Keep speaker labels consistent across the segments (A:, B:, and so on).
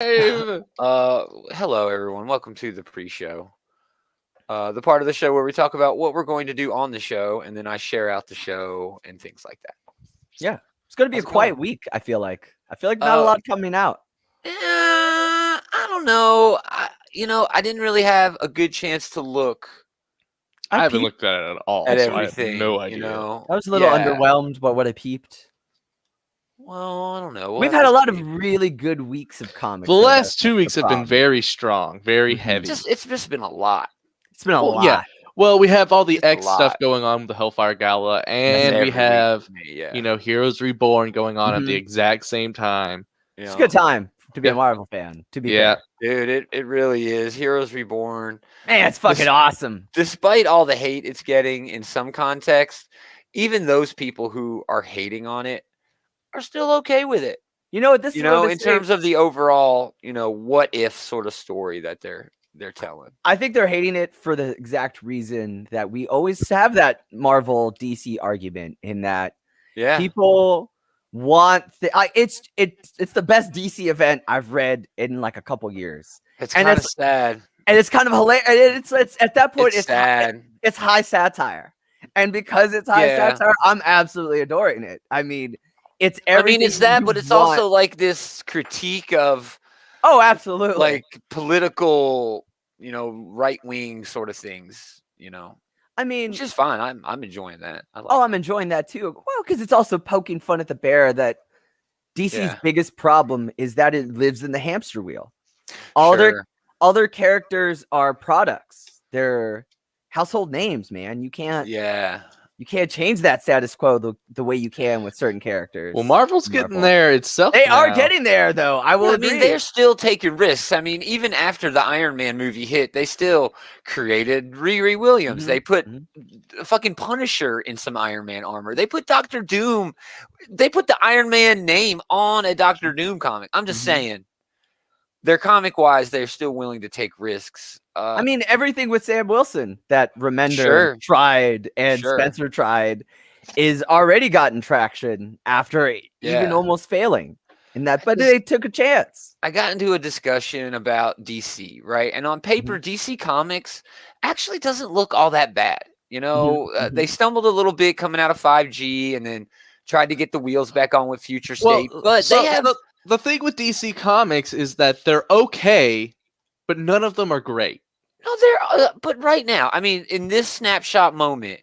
A: Live.
B: Hello everyone. Welcome to the pre-show. The part of the show where we talk about what we're going to do on the show, and then I share out the show and things like that.
C: Yeah, it's gonna be
B: How's
C: a
B: it
C: quiet
B: going?
C: week. I feel like not a lot coming out.
B: I don't know. I didn't really have a good chance to look
A: I haven't
C: peeped.
A: looked at it at all,
B: at
A: so I have
B: everything.
A: no idea.
C: I was a little
B: Yeah.
C: underwhelmed by what I peeped.
B: Well, I don't know. We'll
C: We've
B: have
C: had
B: to
C: a lot
B: see.
C: of really good weeks of comics.
A: The
C: though,
A: last
C: that's
A: 2 weeks
C: the
A: have been
C: problem.
A: very strong, very
C: Mhm.
A: heavy.
B: It's just been a lot.
C: It's been a
A: Well,
C: lot.
A: yeah. Well, we have all the
B: Just a
A: X stuff
B: lot.
A: going on with the Hellfire Gala,
B: That's
A: and
B: every
A: we
B: week
A: have,
B: for me, yeah.
A: Heroes Reborn going on at the
C: Mhm.
A: exact same time.
C: It's a good time to be
A: Yeah.
C: a Marvel fan. To be
A: Yeah.
C: fair,
B: Dude, it really is. Heroes Reborn.
C: man, it's fucking
B: This-
C: awesome.
B: Despite all the hate it's getting in some context, even those people who are hating on it are still okay with it.
C: You know what? This is what
B: In terms of the overall, what if sort of story that they're telling.
C: I think they're hating it for the exact reason that we always have that Marvel DC argument in that
B: Yeah.
C: people want it's the best DC event I've read in like a couple years.
B: It's
C: and
B: kind of
C: it's-
B: sad.
C: And it's kind of hilarious. It's at that point
B: It's sad.
C: it's high satire. And because it's high
B: Yeah.
C: satire, I'm absolutely adoring it. I mean, it's everything.
B: it's that,
C: you
B: but it's
C: want.
B: also like this critique of
C: Oh, absolutely.
B: like political, right wing sort of things,
C: I mean,
B: which is fine. I'm enjoying that. I like
C: oh, I'm enjoying that too. Well, because it's also poking fun at the bear that DC's
B: Yeah.
C: biggest problem is that it lives in the hamster wheel. All their characters are products. They're household names, man. You can't change that status quo the way you can with certain characters.
A: Well, Marvel's getting there itself.
C: They are
A: now.
C: getting there, though. I will agree.
B: they're still taking risks. Even after the Iron Man movie hit, they still created Riri Williams. They put fucking Punisher in some Iron Man armor. They put Doctor Doom. They put the Iron Man name on a Doctor Doom comic. I'm just saying. They're comic-wise, they're still willing to take risks.
C: Everything with Sam Wilson that Remender tried and Spencer tried is already gotten traction after even almost failing in that. But they took a chance.
B: I got into a discussion about DC, right? And on paper, DC Comics actually doesn't look all that bad. They stumbled a little bit coming out of 5G and then tried to get the wheels back on with Future State. But they have...
A: The thing with DC Comics is that they're okay, but none of them are great.
B: No, they're but right now, in this snapshot moment,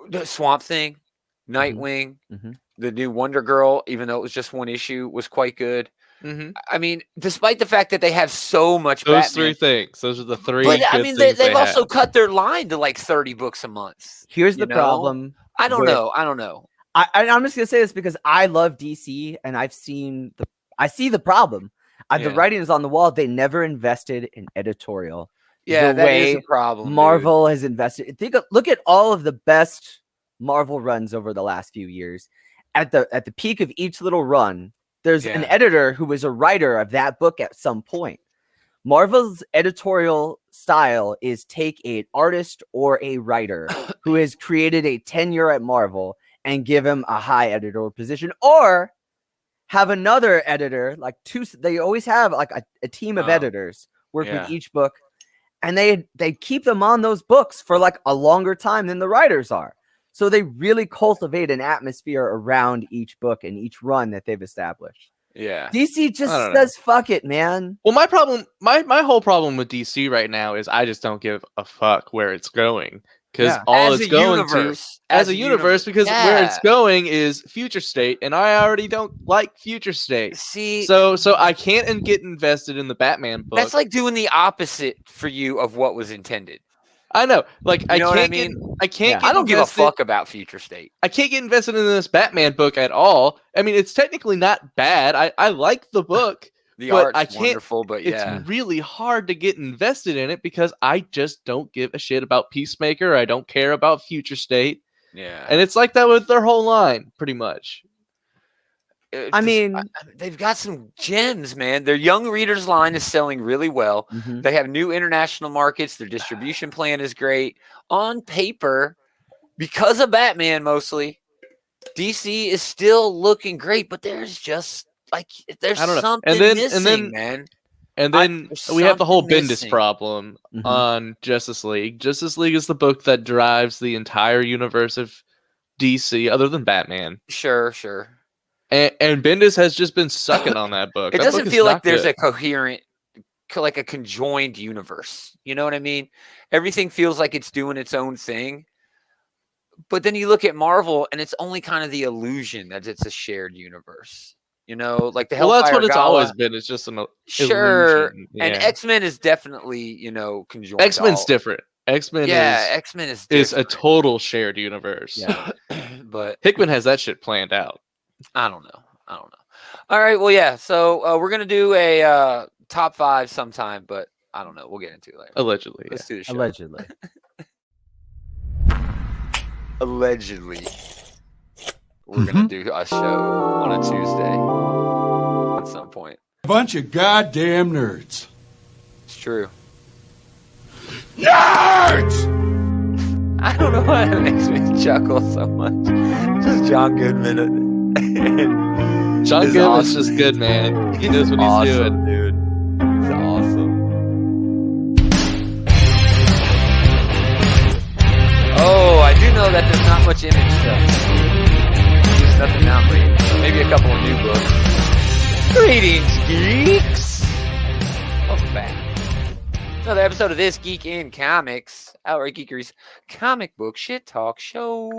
B: the Swamp Thing, Nightwing, the new Wonder Girl, even though it was just one issue, was quite good. Despite the fact that they have so much
A: Those
B: Batman,
A: 3 things. Those are the 3
B: but
A: good things
B: they've also
A: have.
B: cut their line to like 30 books a month.
C: Here's the problem.
B: I don't know.
C: I'm just gonna say this because I love DC and I see the problem. The writing is on the wall. They never invested in editorial.
B: Yeah, that is a problem.
C: Marvel has invested. Look at all of the best Marvel runs over the last few years. At the peak of each little run, there's an editor who was a writer of that book at some point. Marvel's editorial style is take an artist or a writer who has created a tenure at Marvel and give him a high editorial position, or have another editor, like two. They always have like a team of editors work with each book, and they keep them on those books for like a longer time than the writers are. So they really cultivate an atmosphere around each book and each run that they've established.
B: Yeah.
C: DC just says fuck it, man.
A: Well, my whole problem with DC right now is I just don't give a fuck where it's going. Because all it's going to as a universe, because where it's going is Future State, and I already don't like Future State.
B: See,
A: so I can't get invested in the Batman book.
B: That's like doing the opposite for you of what was intended.
A: I know, like I can't
B: get. I don't give a fuck about Future State.
A: I can't get invested in this Batman book at all. It's technically not bad. I like the book.
B: The art's wonderful, but
A: it's really hard to get invested in it because I just don't give a shit about Peacemaker. I don't care about Future State.
B: Yeah.
A: And it's like that with their whole line, pretty much.
B: They've got some gems, man. Their young readers line is selling really well. They have new international markets. Their distribution plan is great. On paper, because of Batman mostly, DC is still looking great, but there's just like there's
A: I don't know.
B: something missing, man.
A: And then we have the whole Bendis problem on Justice League. Justice League is the book that drives the entire universe of DC, other than Batman.
B: Sure.
A: And Bendis has just been sucking on that book.
B: It
A: that
B: doesn't
A: book
B: feel like
A: good.
B: there's a coherent, like a conjoined universe. You know what I mean? Everything feels like it's doing its own thing. But then you look at Marvel, and it's only kind of the illusion that it's a shared universe. You know, like the Hellfire
A: that's what it's
B: Gala.
A: always been. It's just an illusion. Yeah.
B: And X-Men is definitely, you know, conjoined.
A: X-Men's different. X-Men is a total shared universe.
C: Yeah.
B: But
A: Hickman has that shit planned out.
B: I don't know. All right, well, yeah. So we're gonna do a top 5 sometime, but I don't know. We'll get into it later.
A: Allegedly.
B: Let's do the show. Allegedly. We're gonna do a show on a Tuesday at some point.
D: Bunch of goddamn nerds.
B: It's true.
D: Nerds!
B: I don't know why it makes me chuckle so much. Just John Goodman.
A: John Goodman's just good, man. He knows what he's doing,
B: dude. It's awesome. Oh, I do know that there's not much image stuff. There's nothing now, maybe a couple of new books. Greetings, geeks! Welcome back. Another episode of This Geek in Comics, Outright Geekery's comic book shit talk show.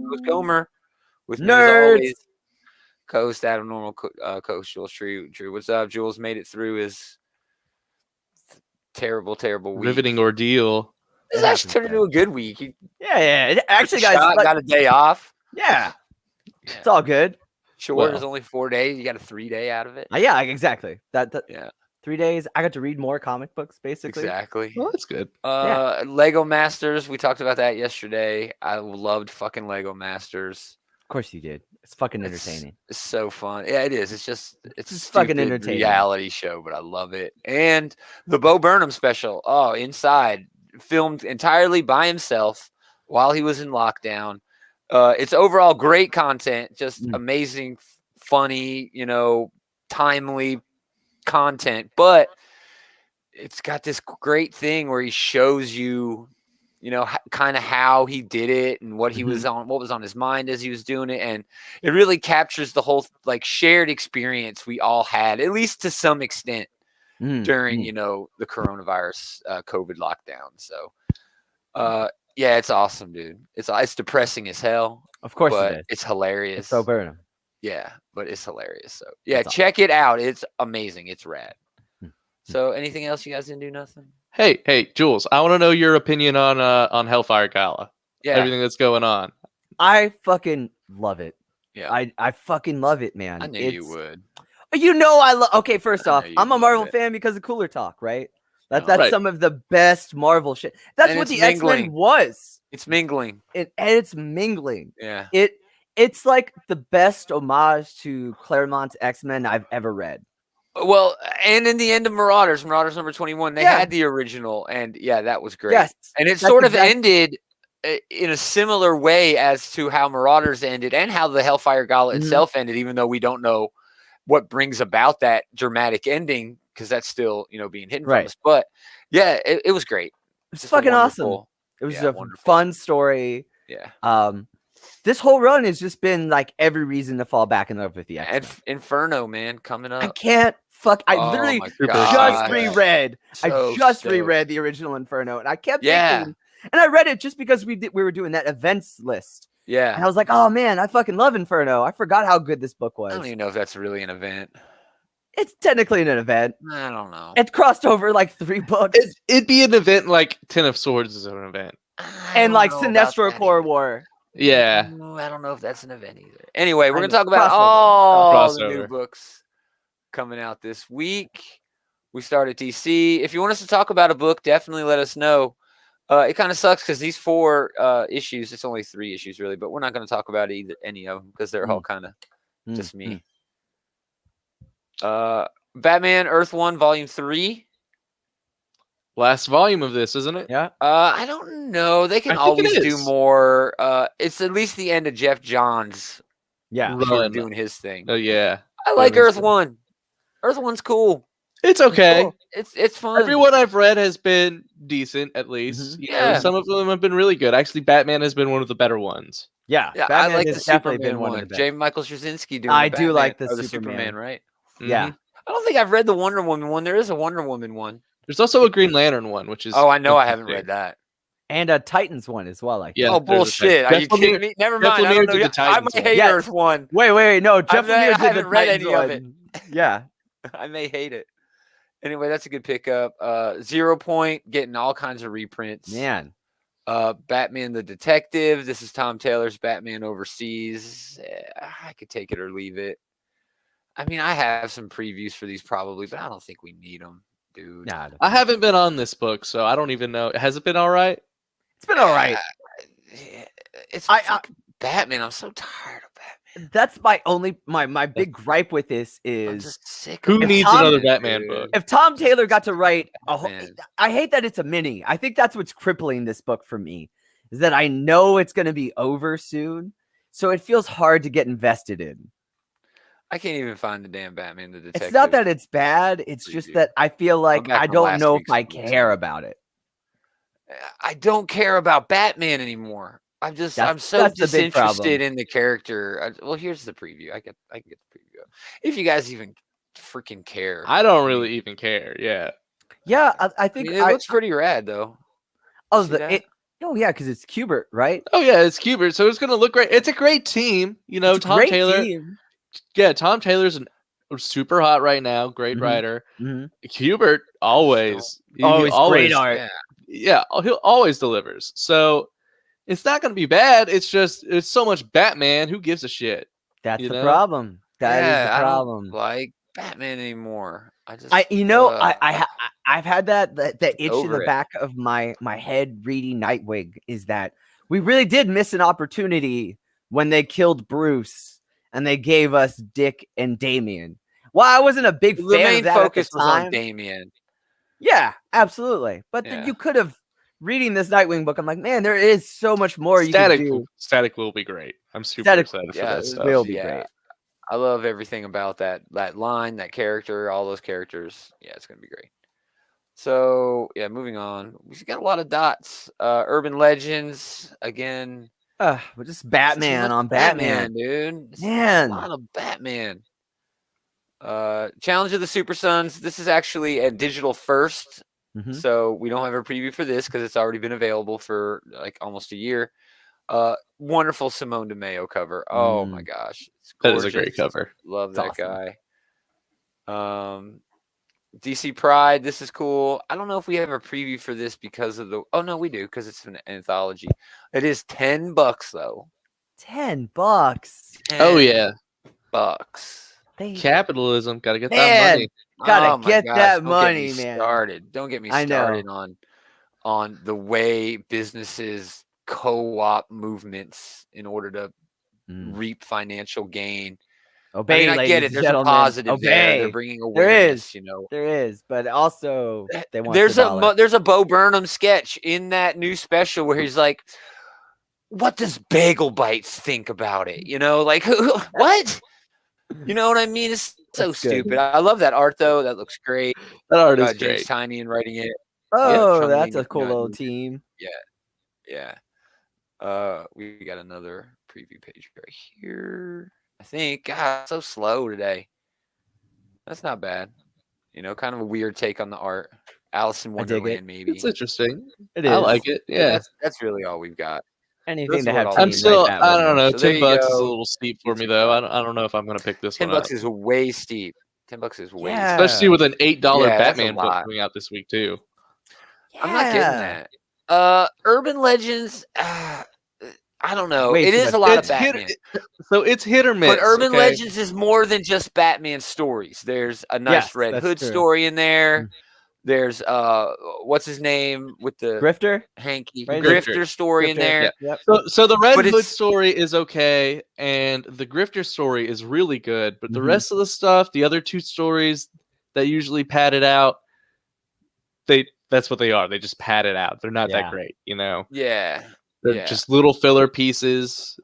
B: With Gomer, with
C: nerds,
B: co-host Adam Normal, co-host Jules Drew. What's up? Jules made it through his terrible week.
A: Riveting ordeal.
B: This actually turned into a good week.
C: Yeah. It actually, guys,
B: got a day off.
C: Yeah. It's all good.
B: Sure, it's only 4 days. You got a 3-day out of it.
C: Yeah, exactly. That 3 days. I got to read more comic books, basically.
B: Exactly.
A: Well, that's good.
B: Lego Masters. We talked about that yesterday. I loved fucking Lego Masters.
C: Of course you did. It's fucking entertaining.
B: It's so fun. Yeah, it is. It's just
C: fucking entertaining
B: reality show, but I love it. And the Bo Burnham special. Oh, Inside, filmed entirely by himself while he was in lockdown. It's overall great content, just amazing, funny, you know, timely content, but it's got this great thing where he shows you, you know, kind of how he did it and what he was on, what was on his mind as he was doing it, and it really captures the whole like shared experience we all had, at least to some extent, during you know the coronavirus COVID lockdown. So, yeah, it's awesome, dude. It's depressing as hell.
C: Of course,
B: but it's hilarious.
C: It's so Burnham.
B: Yeah, but it's hilarious. So yeah, check it out. It's amazing. It's rad. So anything else? You guys didn't do nothing?
A: Hey, Jules, I want to know your opinion on Hellfire Gala.
B: Yeah.
A: Everything that's going on.
C: I fucking love it.
B: Yeah.
C: I fucking love it, man.
B: I knew you would.
C: You know I love. Okay, first off, I'm a Marvel fan because of Cooler Talk, right? That's some of the best Marvel shit. That's what the X-Men was.
B: It's mingling.
C: It's mingling.
B: Yeah.
C: It's like the best homage to Claremont's X-Men I've ever read.
B: Well, and in the end of Marauders number 21, they had the original, and yeah, that was great.
C: Yes,
B: and it sort of ended in a similar way as to how Marauders ended and how the Hellfire Gala itself ended, even though we don't know what brings about that dramatic ending because that's still, you know, being hidden from us. But yeah, it was great.
C: It's fucking awesome. It was a fun story.
B: Yeah.
C: This whole run has just been like every reason to fall back in love with the X-Men.
B: Inferno, man, coming up.
C: I can't I literally just reread. I just reread the original Inferno, and I kept thinking, and I read it just because we were doing that events list.
B: Yeah.
C: And I was like, oh man, I fucking love Inferno. I forgot how good this book was.
B: I don't even know if that's really an event.
C: It's technically an event.
B: I don't know.
C: It crossed over like 3 books.
A: It'd be an event like Ten of Swords is an event.
C: And like Sinestro Core War.
A: Yeah.
B: I don't know if that's an event either. Anyway, we're going to talk about all the new books coming out this week. We start at DC. If you want us to talk about a book, definitely let us know. It kind of sucks because these 4 issues, it's only 3 issues really, but we're not going to talk about any of them because they're all kind of just me. Batman Earth 1 Volume 3.
A: Last volume of this, isn't it?
C: Yeah.
B: I don't know. They can always do more. It's at least the end of Jeff Johns' before doing his thing.
A: Oh yeah,
B: I like Earth 1. Earth 1's cool.
A: It's okay.
B: Cool. It's fun.
A: Everyone I've read has been decent, at least. You know, some of them have been really good. Actually, Batman has been one of the better ones.
C: Yeah,
B: I like the Superman one. J. Michael Straczynski doing.
C: I do like the
B: Superman, right?
C: Yeah.
B: I don't think I've read the Wonder Woman one. There is a Wonder Woman one.
A: There's also a Green Lantern one, which is.
B: Oh, I know. I haven't read that.
C: And a Titans one as well.
A: Yeah.
B: Oh, bullshit. Are you kidding me? Never mind. I don't know. I might hate Earth 1.
C: Wait. No, Jeff Lemire did
B: haven't read any of it.
C: Yeah.
B: I may hate it. Anyway, that's a good pickup. 0 Point, getting all kinds of reprints.
C: Man.
B: Batman the Detective. This is Tom Taylor's Batman Overseas. I could take it or leave it. I mean, I have some previews for these probably, but I don't think we need them, dude.
C: Nah,
A: I haven't been on this book, so I don't even know. Has it been all right?
C: It's been all right.
B: It's Batman. I'm so tired of Batman.
C: That's my only my big gripe with this is
B: I'm just sick
A: who
B: of
A: needs another Batman book?
C: If Tom Taylor got to write a whole, I hate that it's a mini. I think that's what's crippling this book for me, is that I know it's going to be over soon, so it feels hard to get invested in.
B: I can't even find the damn Batman the Detective.
C: It's not that it's bad. It's just that I feel like I don't know if I care about it.
B: I don't care about Batman anymore. I'm so disinterested in the character. Well, here's the preview. I can get the preview if you guys even freaking care.
A: I don't really even care. Yeah.
C: Yeah, I think
B: it looks pretty rad though.
C: Oh, yeah, because it's Kubert, right?
A: Oh yeah, it's Kubert, so it's gonna look great. It's a great team. You know, Tom Taylor. Team. Yeah, Tom Taylor's super hot right now. Great writer. Kubert always.
C: Great art.
A: Yeah, he'll always delivers. So it's not going to be bad. It's just it's so much Batman. Who gives a shit?
C: That's the problem. That is the problem.
B: I don't like Batman anymore. I've
C: had that itch in the back of my head reading Nightwing, is that we really did miss an opportunity when they killed Bruce and they gave us Dick and Damian. Well, I wasn't a big fan of that. The main
B: focus was on Damian.
C: Yeah, absolutely. But you could have, reading this Nightwing book, I'm like, man, there is so much more you can do.
A: Static will be great. I'm super excited for that stuff.
C: Will be great.
B: I love everything about that line, that character, all those characters. Yeah, it's going to be great. So, yeah, moving on. We've got a lot of dots. Urban Legends, again.
C: Just Batman on Batman,
B: dude.
C: Man.
B: A lot of Batman. Challenge of the Super Sons. This is actually a digital first. So we don't have a preview for this because it's already been available for like almost a year. Wonderful Simone DeMeo cover. Oh my gosh.
A: That is a great cover.
B: Love that guy. DC Pride. This is cool. I don't know if we have a preview for this because of oh no, we do, because it's an anthology. It is $10 though.
C: $10.
A: Oh yeah.
B: $10.
A: Capitalism. Gotta get that money.
C: Gotta get that money, man.
B: Don't get me started on the way businesses co-op movements in order to reap financial gain.
C: Obey,
B: I get it. There's a positive there. They're bringing awareness.
C: There is, but also they want.
B: There's a Bo Burnham sketch in that new special where he's like, "What does Bagel Bites think about it?" You know, like what? You know what I mean? It's so stupid. I love that art though. That looks great.
A: That art is
B: James
A: great.
B: Tynion writing it.
C: Oh, that's a cool little team.
B: Yeah. We got another preview page right here. I think. God, so slow today. That's not bad. You know, kind of a weird take on the art. Alice in Wonderland, maybe.
A: It's interesting.
C: It is.
A: I like it. Yeah.
B: That's really all we've got.
C: Anything to have.
A: I'm still. Like I don't know. $10 is a little steep for me, though. I don't know if I'm going to pick this one up.
B: $10 is way steep. $10 is way steep.
A: Especially with an $8 Batman book coming out this week too.
B: I'm not getting that. Urban Legends. I don't know. It is a lot of Batman.
A: So it's hit or miss.
B: But Urban Legends is more than just Batman stories. There's a nice Red Hood story in there. There's what's his name with the
C: Grifter?
B: Hanky. Right? Grifter story in there.
C: Yep.
A: So the Red Hood story is okay, and the Grifter story is really good. But the rest of the stuff, the other two stories that usually pad it out, that's what they are. They just pad it out. They're not that great, you know.
B: Yeah.
A: They're just little filler pieces.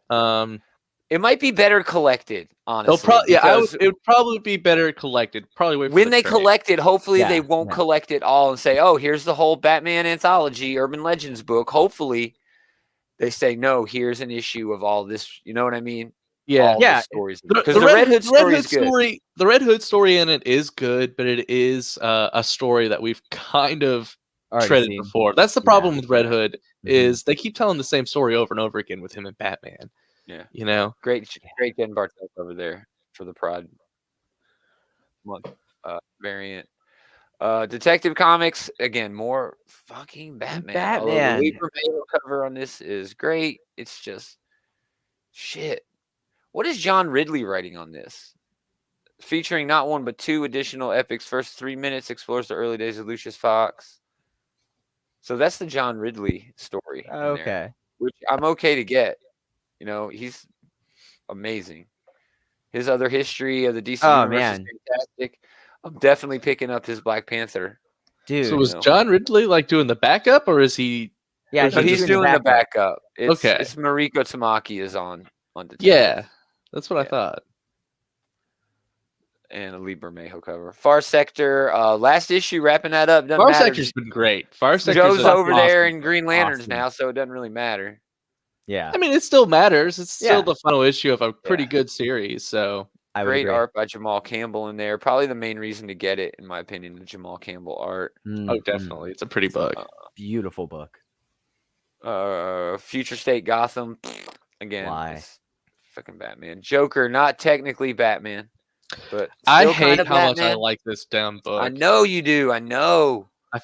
B: It might be better collected, honestly.
A: It would probably be better collected. Probably wait for
B: when they collect it. Hopefully, they won't collect it all and say, "Oh, here's the whole Batman anthology, Urban Legends book." Hopefully, they say, "No, here's an issue of all this." You know what I mean?
A: Yeah,
B: all the stories. Because the Red Hood story is good.
A: The Red Hood story in it is good, but it is a story that we've kind of treaded before. That's the problem with Red Hood is they keep telling the same story over and over again with him and Batman.
B: Yeah,
A: you know,
B: great Jen Bartek over there for the Pride month variant. Detective Comics again, more fucking Batman. Although the Libra cover on this is great, it's just shit. What is John Ridley writing on this? Featuring not one but two additional epics. First 3 minutes explores the early days of Lucius Fox. So that's the John Ridley story.
C: Okay,
B: which I'm okay to get. You know, he's amazing. His other history of the DC universe is fantastic. I'm definitely picking up his Black Panther.
C: Dude.
A: So was John Ridley like doing the backup, or is he?
C: Yeah,
B: he's doing the backup. It's Mariko Tamaki is on Detective.
A: Yeah, that's what I thought.
B: And a Lee Bermejo cover. Far Sector, last issue, wrapping that up.
A: Far Sector's been great. Far Sector's
B: Joe's over there in Green Lanterns now, so it doesn't really matter.
C: Yeah,
A: I mean, it still matters. It's still the final issue of a pretty good series. So
B: great art by Jamal Campbell in there. Probably the main reason to get it, in my opinion, the Jamal Campbell art.
A: Oh, definitely. It's a pretty book.
C: Beautiful book.
B: Future State Gotham. Again, fucking Batman. Joker, not technically Batman, but
A: I hate how much I like this damn book.
B: I know you do. I know.
A: I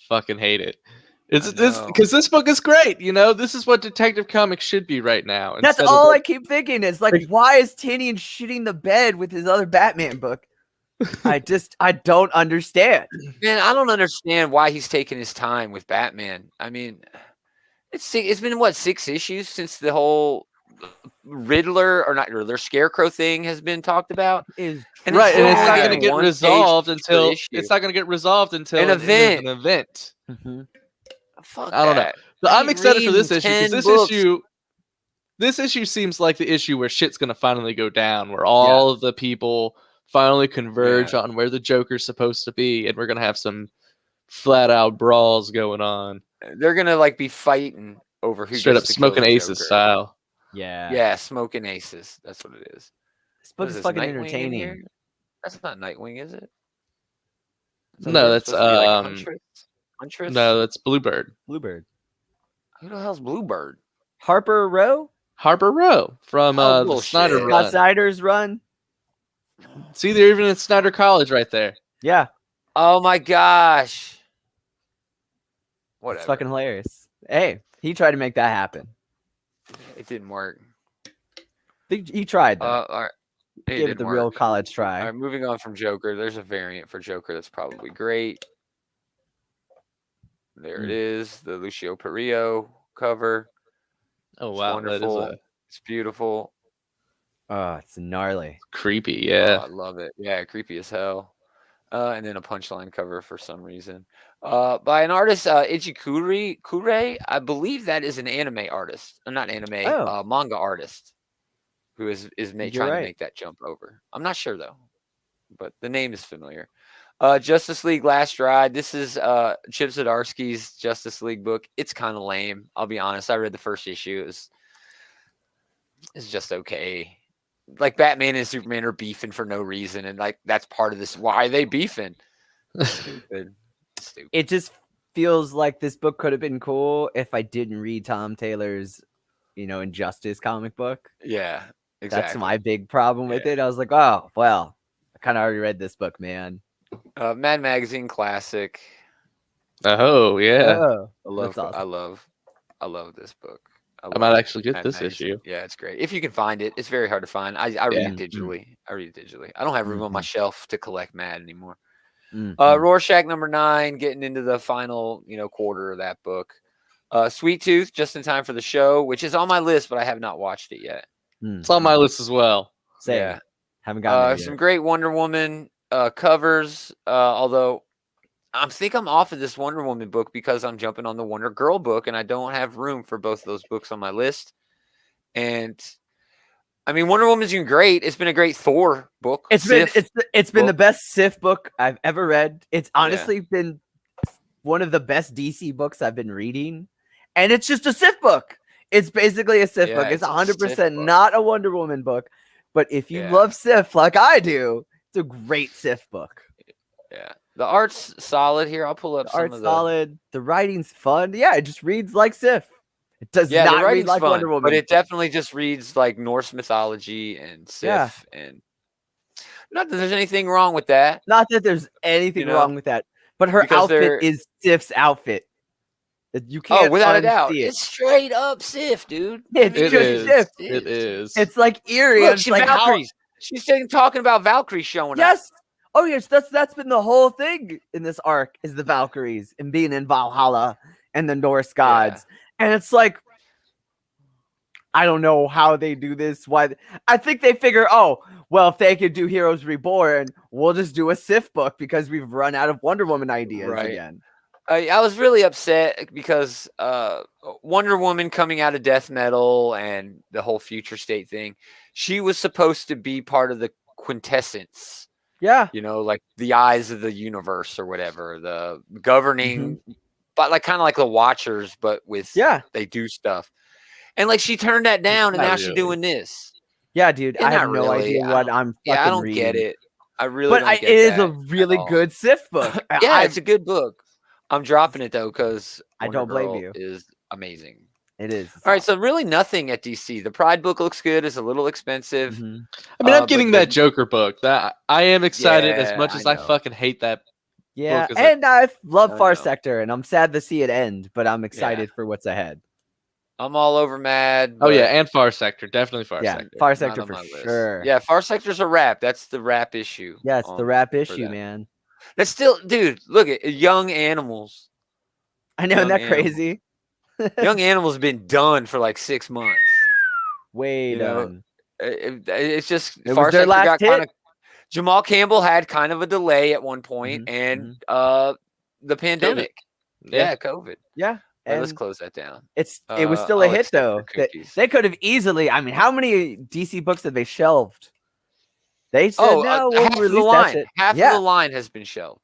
A: fucking hate it. It's this because this book is great. You know, this is what Detective Comics should be right now.
C: That's all I keep thinking is like, why is Tynion shitting the bed with his other Batman book? I don't understand.
B: Man, I don't understand why he's taking his time with Batman. I mean, it's been what, 6 issues since the whole Scarecrow thing has been talked about.
A: And it's not going to get resolved until an event.
B: Mm-hmm. Fuck
A: I don't know. But I'm excited for this issue because this issue seems like the issue where shit's gonna finally go down, where all of the people finally converge on where the Joker's supposed to be, and we're gonna have some flat out brawls going on.
B: They're gonna like be fighting over who
A: straight up smoking aces style.
B: Yeah, smoking aces. That's what it is.
C: This book is fucking entertaining.
B: That's not Nightwing, is it?
A: No, that's Huntress? No, that's Bluebird.
C: Bluebird.
B: Who the hell's Bluebird?
C: Harper Row?
A: Harper Row from the Snyder run.
C: Scott Snyder's run.
A: See, they're even at Snyder College right there.
C: Yeah.
B: Oh my gosh.
C: Whatever. It's fucking hilarious. Hey, he tried to make that happen.
B: It didn't work.
C: He tried though.
B: All right.
C: Gave it the real college try.
B: All right, moving on from Joker. There's a variant for Joker that's probably great. There it is, the Lucio Perillo cover.
A: Oh wow,
B: wonderful! It's beautiful.
C: Oh, it's gnarly,
A: creepy. Yeah,
B: I love it. Yeah, creepy as hell. And then a punchline cover for some reason, by an artist, Ichi Kure. I believe that is an anime artist, not anime, manga artist, who is trying to make that jump over. I'm not sure though, but the name is familiar. Justice League Last Ride. This is Chip Zdarsky's Justice League book. It's kind of lame. I'll be honest. I read the first issue. It's just okay. Like Batman and Superman are beefing for no reason, and like that's part of this. Why are they beefing? Stupid.
C: It just feels like this book could have been cool if I didn't read Tom Taylor's, Injustice comic book.
B: Yeah, exactly.
C: That's my big problem with it. I was like, oh well, I kind of already read this book, man.
B: Mad Magazine classic.
A: Oh yeah,
B: I love this book.
A: I might actually get this issue.
B: Yeah, it's great. If you can find it, it's very hard to find. I read it digitally. I don't have room on my shelf to collect Mad anymore. Rorschach #9, getting into the final quarter of that book. Sweet Tooth, just in time for the show, which is on my list, but I have not watched it yet.
A: It's on my list as well.
C: Yeah, haven't gotten it yet.
B: Some great Wonder Woman covers, although I think I'm off of this Wonder Woman book because I'm jumping on the Wonder Girl book, and I don't have room for both of those books on my list. And I mean, Wonder Woman's been great. It's been a great Thor book.
C: It's been the best Sif book I've ever read. It's honestly been one of the best DC books I've been reading, and it's just a Sif book. It's basically a Sif book. It's 100% not a Wonder Woman book, but if you love Sif like I do, it's a great Sif book.
B: Yeah, the art's solid here. I'll pull up
C: the
B: some
C: art's
B: of the
C: solid. The writing's fun. Yeah, it just reads like Sif. It does not read like
B: fun,
C: Wonder Woman,
B: but it definitely just reads like Norse mythology and Sif, and not that there's anything wrong with that.
C: Not that there's anything wrong with that, but her outfit is Sif's outfit. You can't.
B: Oh, without a doubt, it's straight up Sif, dude.
C: It's just Sif.
A: It is.
C: It's like eerie.
B: Look,
C: it's like Valkyries.
B: She's talking about Valkyries showing up.
C: Yes. Oh yes, that's been the whole thing in this arc is the Valkyries and being in Valhalla and the Norse gods. And it's like, I don't know how they do this. Why? I think they figure, oh, well, if they could do Heroes Reborn, we'll just do a Sif book because we've run out of Wonder Woman ideas again.
B: I was really upset because Wonder Woman coming out of death metal and the whole future state thing, she was supposed to be part of the quintessence.
C: Yeah.
B: You know, like the eyes of the universe or whatever, the governing, but like kind of like the Watchers, but with they do stuff. And like she turned that down and now she's doing this.
C: Yeah, dude. I have no idea what I'm fucking
B: I don't
C: reading.
B: Get it. I really don't get
C: it is a really good Sif book.
B: It's a good book. I'm dropping it though because
C: I don't blame you.
B: Is amazing.
C: It is.
B: All right, so really nothing at DC. The Pride book looks good. It's a little expensive.
A: I mean, I'm getting that Joker book. That I am excited as much as I fucking hate that.
C: Yeah, and I love Far Sector, and I'm sad to see it end, but I'm excited for what's ahead.
B: I'm all over mad.
A: Oh yeah, and Far Sector, definitely Far Sector.
C: Far Sector for sure.
B: Yeah, Far Sector's a wrap. That's the wrap issue.
C: Yeah, it's the wrap issue, man.
B: That's still, dude. Look at Young Animals.
C: I know, isn't that crazy?
B: Young Animals have been done for like 6 months.
C: Way done.
B: It's just
C: Far Sector got kind of.
B: Jamal Campbell had kind of a delay at one point, and the pandemic. COVID.
C: Yeah.
B: Right, let's close that down.
C: It was still a hit though. They could have easily. I mean, how many DC books have they shelved? They said no. We'll
B: half of the line. Half of the line has been shelved.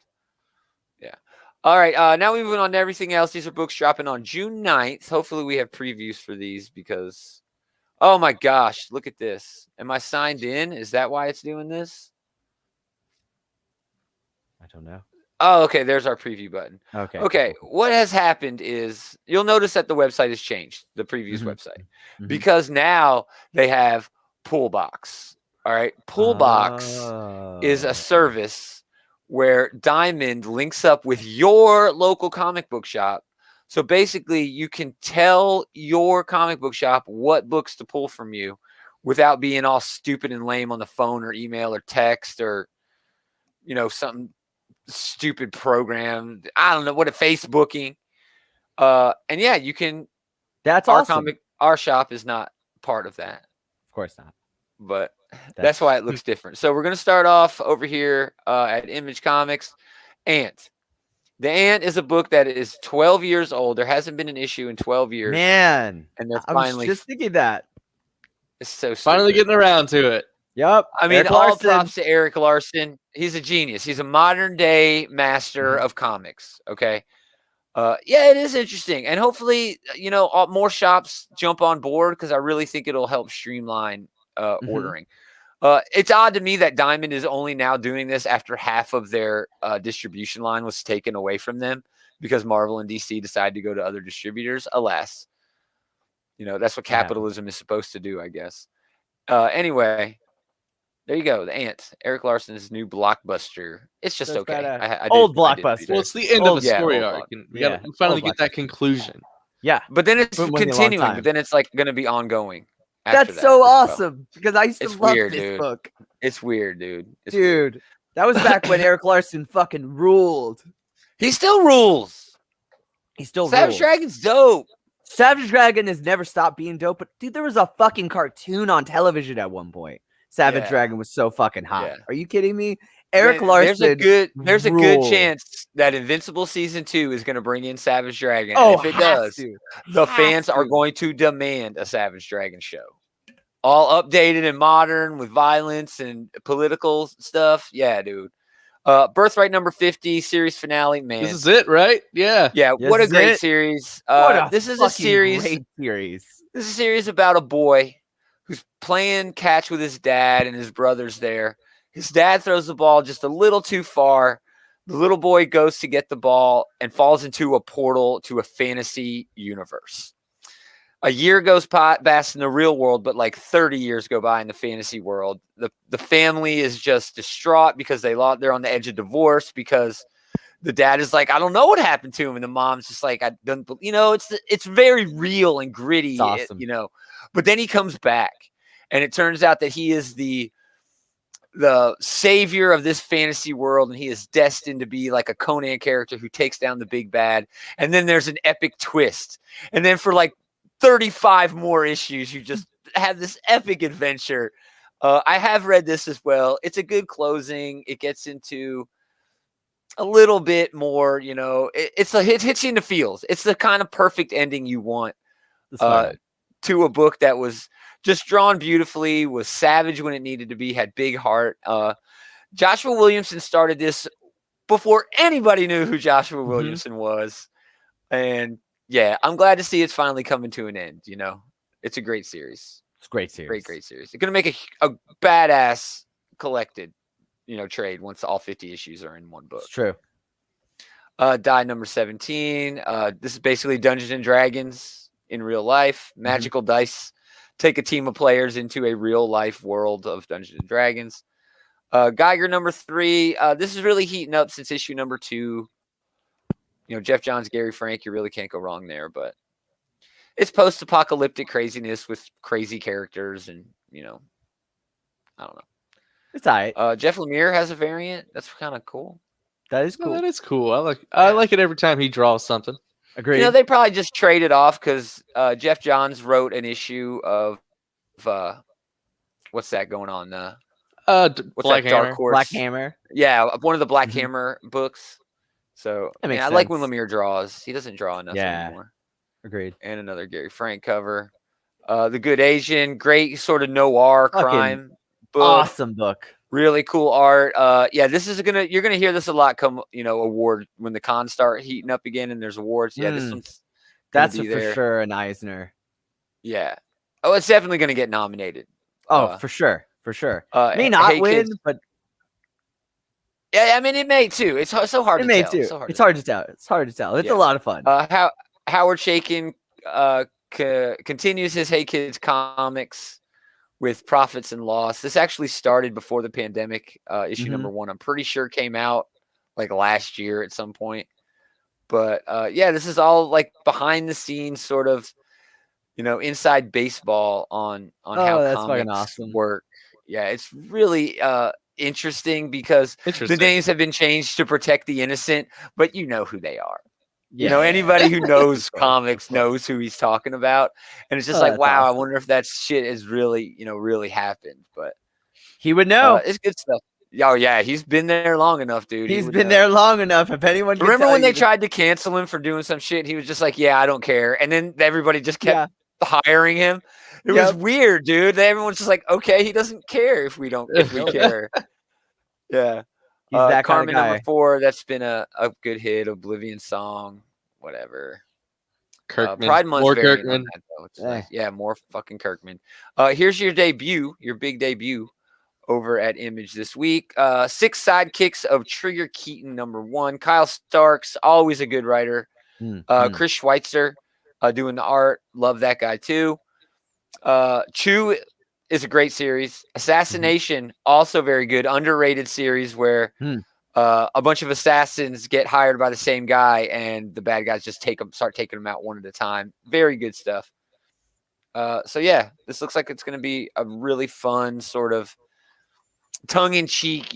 B: Yeah. All right. Now we move on to everything else. These are books dropping on June 9th. Hopefully we have previews for these because, oh my gosh, look at this. Am I signed in? Is that why it's doing this?
C: I don't know.
B: Oh, okay. There's our preview button.
C: Okay.
B: What has happened is you'll notice that the website has changed, the previews website, because now they have Pullbox. All right. Pullbox is a service where Diamond links up with your local comic book shop. So basically, you can tell your comic book shop what books to pull from you without being all stupid and lame on the phone or email or text or, something stupid program. I don't know what Facebooking. And yeah, you can.
C: That's awesome.
B: Our shop is not part of that.
C: Of course not.
B: But that's why it looks different. So we're going to start off over here at Image Comics. Ant. The Ant is a book that is 12 years old. There hasn't been an issue in 12 years.
C: Man.
B: And they're
C: I
B: finally.
C: was just thinking that.
B: It's so stupid.
A: Finally getting around to it.
C: Yep.
B: I mean, all props to Eric Larson. He's a genius. He's a modern day master of comics. Okay. Yeah, it is interesting. And hopefully, more shops jump on board because I really think it'll help streamline ordering. It's odd to me that Diamond is only now doing this after half of their distribution line was taken away from them because Marvel and DC decided to go to other distributors. Alas, that's what capitalism is supposed to do, I guess. Anyway, there you go. The Ant, Eric Larson's new blockbuster. It's just okay.
C: Old blockbuster.
A: Well, it's the end of the story arc. And we finally get that conclusion.
C: Yeah.
B: But then it's continuing. But then it's like going to be ongoing.
C: That's so awesome because I used to love this book.
B: It's weird, dude.
C: Dude, that was back when Eric Larson fucking ruled.
B: He still rules.
C: Savage
B: Dragon's dope.
C: Savage Dragon has never stopped being dope, but dude, there was a fucking cartoon on television at one point. Savage Dragon was so fucking hot.
B: Yeah.
C: Are you kidding me? Eric Larson.
B: There's a good chance that Invincible season 2 is going to bring in Savage Dragon.
C: Oh,
B: and if it does, the fans are going to demand a Savage Dragon show. all updated and modern with violence and political stuff. Yeah, dude. Birthright number 50 series finale. Man,
A: this is it, right? Yeah.
B: Yeah.
C: This
B: What a
C: is
B: great
C: it.
B: series.
C: This is a
B: series.
C: great series.
B: This is a series about a boy who's playing catch with his dad, and his brother's there. His dad throws the ball just a little too far. The little boy goes to get the ball and falls into a portal to a fantasy universe. A year goes past in the real world, but like 30 years go by in the fantasy world. The family is just distraught because they're on the edge of divorce, because the dad is like, I don't know what happened to him, and the mom's just like, I don't, it's very real and gritty,
C: It's awesome.
B: But then he comes back, and it turns out that he is the savior of this fantasy world, and he is destined to be like a Conan character who takes down the big bad. And then there's an epic twist, and then for like 35 more issues, you just have this epic adventure. I have read this as well. It's a good closing. It gets into a little bit more, it hits you in the feels. It's the kind of perfect ending you want to a book that was just drawn beautifully, was savage when it needed to be, had big heart. Joshua Williamson started this before anybody knew who Joshua Williamson was. And yeah, I'm glad to see it's finally coming to an end. It's a great series.
C: It's a great series.
B: Great series. It's going to make a badass collected, trade once all 50 issues are in one book.
C: It's true.
B: Die number 17. This is basically Dungeons and Dragons in real life. Magical dice take a team of players into a real life world of Dungeons and Dragons. Geiger number 3. This is really heating up since issue number 2. Jeff Johns, Gary Frank, you really can't go wrong there. But it's post-apocalyptic craziness with crazy characters, and I don't know.
C: It's all right.
B: Jeff Lemire has a variant. That's kind of cool.
C: That is cool.
A: Oh, that is cool. I like it every time he draws something.
C: Agreed.
B: They probably just traded off because Jeff Johns wrote an issue of what's that going on? What's
A: Black
B: that
A: Hammer.
B: Dark Horse?
C: Black Hammer.
B: Yeah, one of the Black Hammer books. So
C: I
B: like when Lemire draws. He doesn't draw enough anymore.
C: Agreed.
B: And another Gary Frank cover. The Good Asian, great sort of noir crime book.
C: Awesome book.
B: Really cool art. Yeah, you're gonna hear this a lot come, award when the cons start heating up again and there's awards. Yeah, this one's
C: that's for sure an Eisner.
B: Yeah. Oh, it's definitely gonna get nominated.
C: Oh, for sure. May not
B: Hey
C: win,
B: Kids.
C: but
B: yeah, I mean it may too. It's so hard to tell.
C: Too. It's hard to tell. It's a lot of fun.
B: Howard Chaykin continues his Hey Kids comics with Profits and Loss. This actually started before the pandemic. Issue number 1, I'm pretty sure came out like last year at some point. But yeah, this is all like behind the scenes sort of, inside baseball on how comics work. Yeah, it's really interesting because the names have been changed to protect the innocent, but you know who they are.
C: Yeah.
B: Anybody who knows comics knows who he's talking about. And it's just like, wow,
C: awesome.
B: I wonder if that shit has really, really happened. But
C: he would know.
B: It's good stuff. Oh, yeah. He's been there long enough, dude.
C: He's been there long enough. If anyone can
B: remember when they tried to cancel him for doing some shit, he was just like, yeah, I don't care. And then everybody just kept hiring him. It was weird, dude. Everyone's just like, okay, he doesn't care if we care. Yeah.
C: He's that
B: Carmen
C: kind of guy.
B: number 4, that's been a good hit. Oblivion Song, whatever.
A: Kirkman.
B: Pride Month's
A: More
B: variant
A: Kirkman.
B: on that, though. It's nice. Yeah, more fucking Kirkman. Here's your debut, your big debut over at Image this week. 6 Sidekicks of Trigger Keaton number 1. Kyle Starks, always a good writer. Chris Schweitzer doing the art. Love that guy too. Chew is a great series. Assassination, also very good. Underrated series where a bunch of assassins get hired by the same guy and the bad guys just start taking them out one at a time. Very good stuff. So yeah, this looks like it's going to be a really fun sort of tongue-in-cheek,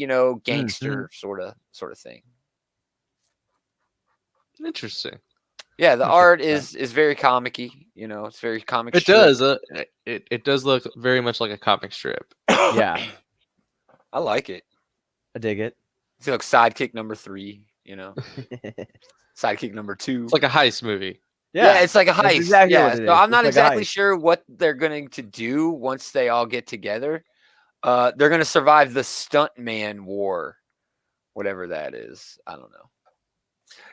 B: gangster sort of thing.
A: Interesting.
B: Yeah, the art is very comic-y. It's very comic.
A: It does. It does look very much like a comic strip.
C: Yeah,
B: I like it.
C: I dig it.
B: It's like Sidekick number 3. Sidekick number 2.
A: It's like a heist movie.
B: Yeah, it's like a heist.
C: Exactly what it
B: so
C: is.
B: I'm not
C: like
B: exactly sure what they're going to do once they all get together. They're going to survive the stuntman war, whatever that is. I don't know.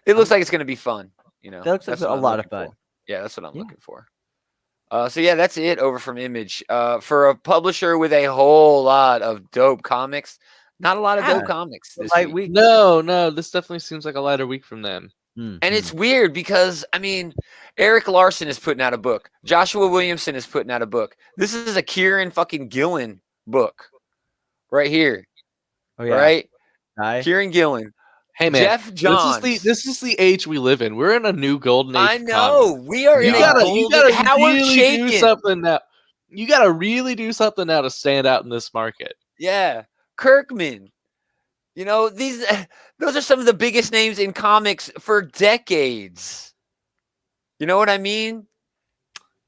B: It looks like it's going to be fun.
C: That looks like a lot of fun.
B: Yeah, that's what I'm looking for. So yeah, that's it over from Image. For a publisher with a whole lot of dope comics, not a lot of dope comics this week.
A: No, this definitely seems like a lighter week from them.
B: And it's weird because, I mean, Eric Larson is putting out a book. Joshua Williamson is putting out a book. This is a Kieran fucking Gillen book right here.
C: Oh, yeah.
B: Right?
C: Hi.
B: Kieran Gillen.
A: Hey, man.
B: Jeff Johns.
A: This is the age we live in. We're in a new golden age.
B: I know. We are in a golden
A: You gotta
B: Howard
A: really
B: Chaykin.
A: do something now. You gotta really do something now to stand out in this market.
B: Yeah. Kirkman. Those are some of the biggest names in comics for decades. You know what I mean?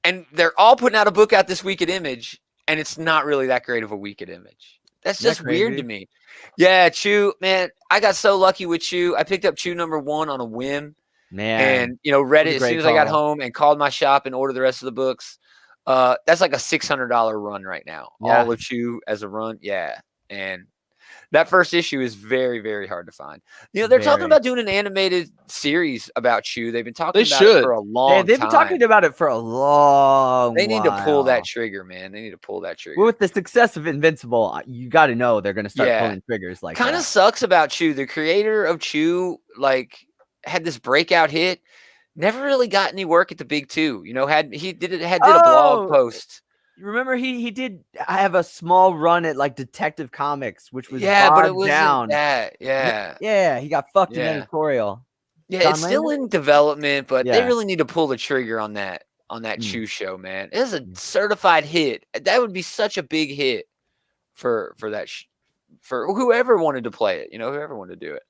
B: And they're all putting out a book out this week at Image, and it's not really that great of a week at Image. That's just weird to me. Yeah, Chew, man, I got so lucky with Chew. I picked up Chew #1 on a whim.
C: Man.
B: And, read it as soon as I got home and called my shop and ordered the rest of the books. That's like a $600 run right now.
C: Yeah.
B: All of Chew as a run. Yeah. And that first issue is very, very hard to find. They're talking about doing an animated series about Chew. They've been talking about it for a long time.
C: They've been talking about it for a long
B: They need to pull that trigger, man. They need to pull that trigger.
C: Well, with the success of Invincible, you got to know they're going to start pulling triggers like that.
B: Kind of sucks about Chew. The creator of Chew, had this breakout hit. Never really got any work at the big two. Did a blog post.
C: Remember he did have a small run at Detective Comics, which was
B: but it wasn't
C: down.
B: That.
C: Yeah, he got fucked in editorial.
B: Yeah, it's still in development, but they really need to pull the trigger on that Chew show, man. It is a certified hit. That would be such a big hit for that for whoever wanted to play it, whoever wanted to do it.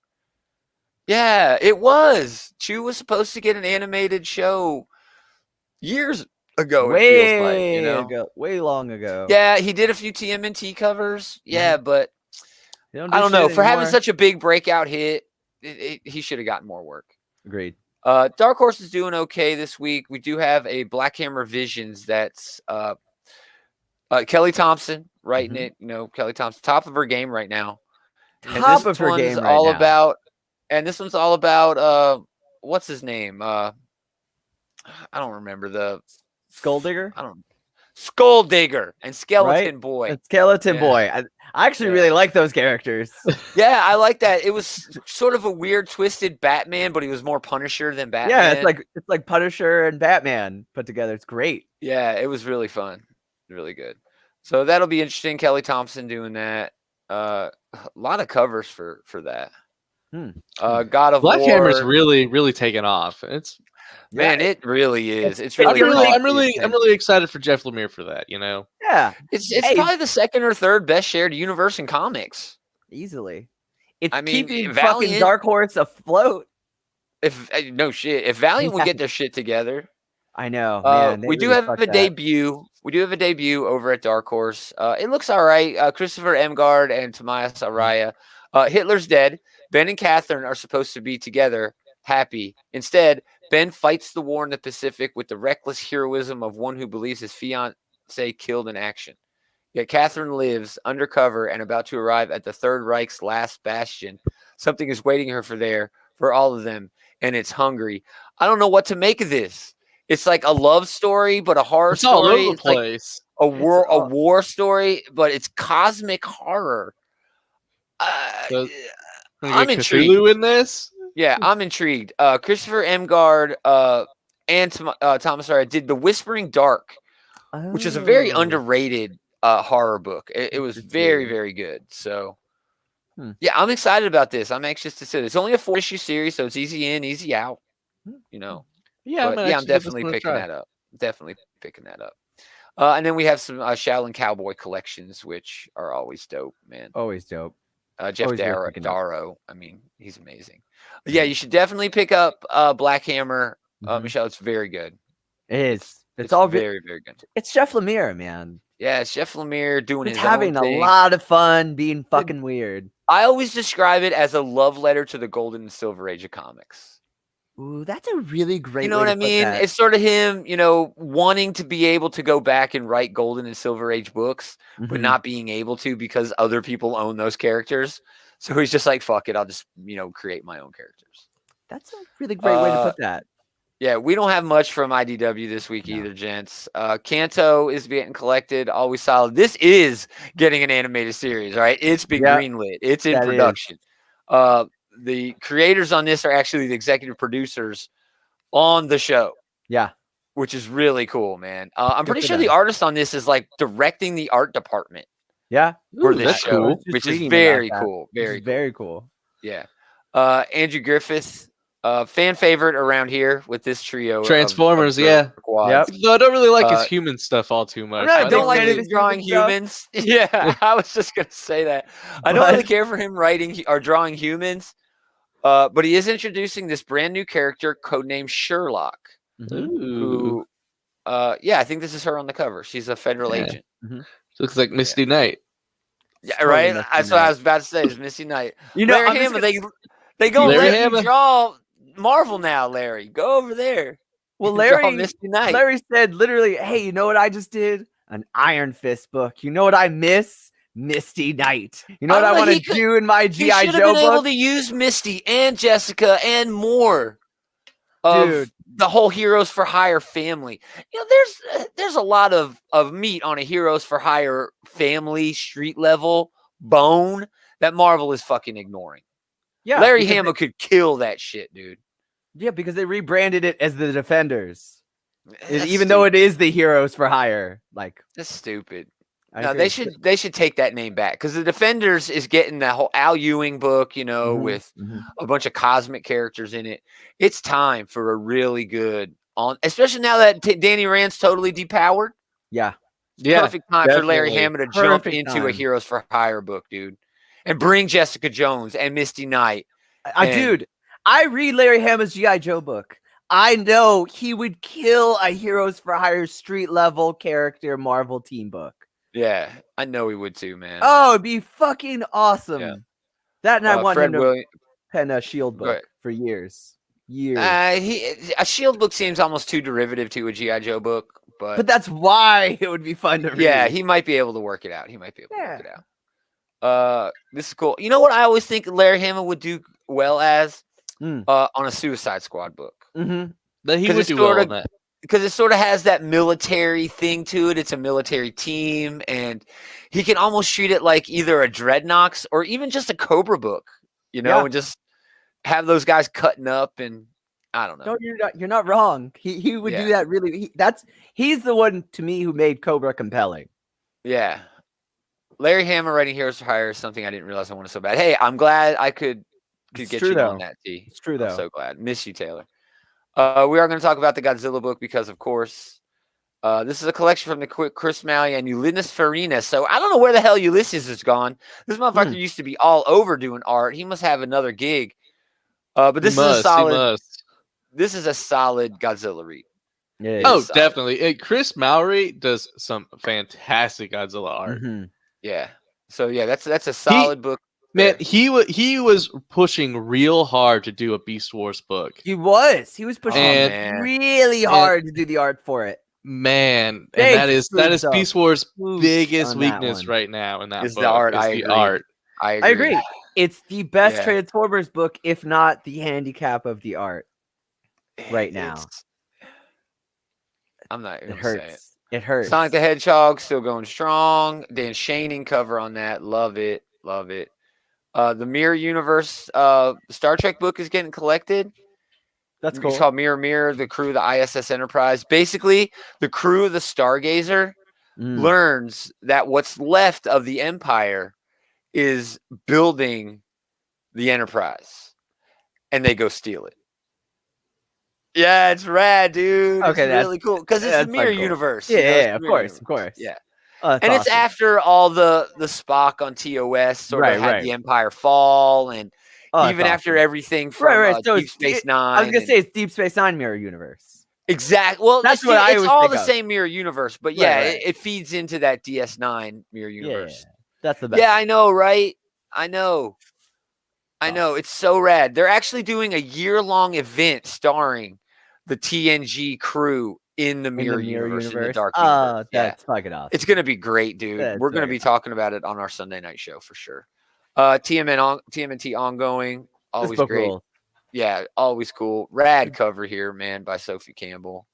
B: Yeah, it was. Chew was supposed to get an animated show years ago.
C: Way long ago.
B: Yeah, he did a few TMNT covers. Yeah, but I don't know. For having such a big breakout hit, he should have gotten more work.
C: Agreed.
B: Dark Horse is doing okay this week. We do have a Black Hammer Visions that's Kelly Thompson writing it. Kelly Thompson, top of her game right now.
C: Top of her game right now.
B: This one's all about what's his name? I don't remember the
C: Skull Digger.
B: I don't. Skull Digger and Skeleton Boy.
C: And Skeleton Boy. I actually really like those characters.
B: Yeah, I like that. It was sort of a weird, twisted Batman, but he was more Punisher than Batman.
C: Yeah, it's like Punisher and Batman put together. It's great.
B: Yeah, it was really fun, really good. So that'll be interesting. Kelly Thompson doing that. A lot of covers for that. God of
A: Black
B: War.
A: Hammer's really taken off.
B: It really is. It's
A: I'm
B: really.
A: really excited for Jeff Lemire for that.
C: Yeah,
B: it's probably the second or third best shared universe in comics.
C: Easily, it's keeping fucking Dark Horse afloat.
B: If Valiant would get their shit together.
C: I know. Man,
B: we do have a debut. We do have a debut over at Dark Horse. It looks all right. Christopher Emgard and Tomias Araya. Hitler's dead. Ben and Catherine are supposed to be together, happy. Instead, Ben fights the war in the Pacific with the reckless heroism of one who believes his fiancée killed in action. Yet Catherine lives undercover and about to arrive at the Third Reich's last bastion. Something is waiting her for all of them, and it's hungry. I don't know what to make of this. It's like a love story, but a horror story.
A: All over the place.
B: Like a war story, but it's cosmic horror. I'm intrigued.
A: Cthulhu in this?
B: Yeah, I'm intrigued. Christopher Emgard and Thomas Araya did The Whispering Dark, which is a very underrated horror book. It was very, very good. So, yeah, I'm excited about this. I'm anxious to see this. It's only a 4-issue series, so it's easy in, easy out.
A: Yeah,
B: I'm definitely picking that up. And then we have some Shaolin Cowboy collections, which are always dope, man.
C: Always dope.
B: Jeff Darrow. I mean, he's amazing. Yeah, you should definitely pick up Black Hammer, Michelle. It's very good.
C: It is. It's all
B: very, very good.
C: It's Jeff Lemire, man.
B: Yeah, it's Jeff Lemire doing his
C: having
B: own thing.
C: A lot of fun, being fucking weird.
B: I always describe it as a love letter to the golden and silver age of comics.
C: Ooh, that's a really great.
B: You know what I mean? It's sort of him, wanting to be able to go back and write Golden and Silver Age books, but not being able to because other people own those characters. So he's just like, fuck it, I'll just, create my own characters.
C: That's a really great way to put that.
B: Yeah, we don't have much from IDW this week either, gents. Kanto is getting collected, always solid. This is getting an animated series, right? It's been greenlit. It's in production. The creators on this are actually the executive producers on the show.
C: Yeah.
B: Which is really cool, man. I'm pretty sure the artist on this is like directing the art department.
C: Yeah.
B: For this show, which is very cool.
C: Very cool.
B: Yeah. Andrew Griffith, fan favorite around here with this trio.
A: Transformers,
B: Yep.
A: Though I don't really like his human stuff all too much.
B: I don't like him drawing humans. Yeah, I was just going to say that. I don't really care for him writing or drawing humans. But he is introducing this brand new character codenamed Sherlock. Who, I think this is her on the cover. She's a federal agent.
A: Looks like Misty Knight.
B: Yeah, totally right. That's what I was about to say. Is Misty Knight. Larry Hama, they go
A: Larry
B: let you draw Marvel now. Larry, go over there.
C: Well, Larry said literally, "Hey, you know what I just did? An Iron Fist book. You know what I miss? Misty Knight. You know what I want to do in my G.I. Joe book? He should have been able
B: to use Misty and Jessica and more of the whole Heroes for Hire family. There's a lot of meat on a Heroes for Hire family street level bone that Marvel is fucking ignoring. Yeah, Larry Hama could kill that shit, dude.
C: Yeah, because they rebranded it as the Defenders, even though it is the Heroes for Hire. Like,
B: that's stupid. No, they should take that name back because the Defenders is getting that whole Al Ewing book, with a bunch of cosmic characters in it. It's time for a really good especially now that Danny Rand's totally depowered.
C: Yeah,
B: perfect time for Larry Hama to jump into a Heroes for Hire book, dude, and bring Jessica Jones and Misty Knight.
C: Dude, I read Larry Hama's G.I. Joe book. I know he would kill a Heroes for Hire street level character Marvel team book.
B: Yeah, I know he would too, man.
C: Oh, it'd be fucking awesome. Yeah. That and I want him to pen a Shield book for years.
B: A Shield book seems almost too derivative to a G.I. Joe book, but
C: that's why it would be fun to read.
B: Yeah, he might be able to work it out. This is cool. You know what I always think Larry Hama would do well as on a Suicide Squad book.
A: That he would do well on that.
B: Because it sort of has that military thing to it. It's a military team, and he can almost treat it like either a Dreadnoks or even just a Cobra book, and just have those guys cutting up. And I don't know.
C: No, you're not wrong. He would do that really. He's the one to me who made Cobra compelling.
B: Yeah, Larry Hama writing Heroes for Hire is something I didn't realize I wanted so bad. Hey, I'm glad I could get you on that, T.
C: It's true though.
B: I'm so glad. Miss you, Taylor. We are going to talk about the Godzilla book because, of course, this is a collection from the Chris Malley and Ulysses Farina. So I don't know where the hell Ulysses has gone. This motherfucker used to be all over doing art. He must have another gig. But this is a solid. This is a solid Godzilla read.
A: Yeah, definitely. Chris Malley does some fantastic Godzilla art.
B: Yeah. So that's a solid book.
A: Man, he was pushing real hard to do a Beast Wars book.
C: He was pushing really hard to do the art for it.
A: Man, and that is Beast Wars' biggest weakness right now in that book.
B: The art. I agree.
C: It's the best Transformers book, if not the handicap of the art right now.
B: I'm not going to say it.
C: It hurts.
B: Sonic the Hedgehog still going strong. Dan Shaning cover on that. Love it. The Mirror Universe Star Trek book is getting collected.
C: That's cool.
B: It's called Mirror Mirror, the crew of the ISS Enterprise. Basically, the crew of the Stargazer learns that what's left of the Empire is building the Enterprise. And they go steal it. Yeah, it's rad, dude. Okay, it's really cool. Because it's the Mirror Universe.
C: Yeah, of course. Yeah.
B: And awesome. It's after all the Spock on TOS sort of had the Empire fall, and even after everything from Deep Space Nine.
C: I was going to say it's Deep Space Nine Mirror Universe.
B: Exactly. Well, it's all the same Mirror Universe, but it feeds into that DS9 Mirror Universe.
C: Yeah, that's the best.
B: Yeah, I know, right? I know. I know, it's so rad. They're actually doing a year-long event starring the TNG crew in the Mirror Universe, in the Dark Universe.
C: That's fucking awesome.
B: It's going to be great, dude. We're going to be talking about it on our Sunday night show for sure. TMNT ongoing, always great. Cool. Yeah, always cool. Rad cover here, man, by Sophie Campbell.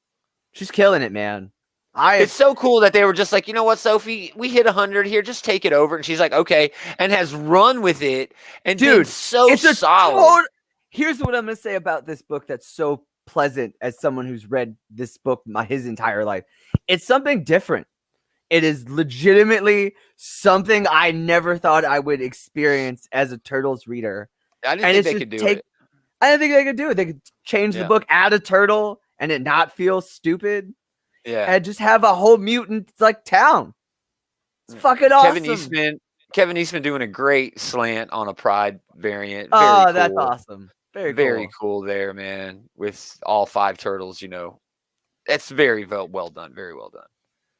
C: She's killing it, man.
B: It's so cool that they were just like, you know what, Sophie, we hit 100 here, just take it over. And she's like, okay, and has run with it. And dude, so solid.
C: Here's what I'm gonna say about this book that's so pleasant as someone who's read this book his entire life. It's something different. It is legitimately something I never thought I would experience as a Turtles reader.
B: I didn't think they could do it.
C: I didn't think they could do it. They could change the book, add a turtle, and it not feel stupid.
B: Yeah,
C: and just have a whole mutant like town. It's fucking awesome.
B: Kevin Eastman doing a great slant on a Pride variant.
C: Very cool. That's awesome.
B: Very cool there, man. With all 5 turtles, you know, that's very well done. Very well done.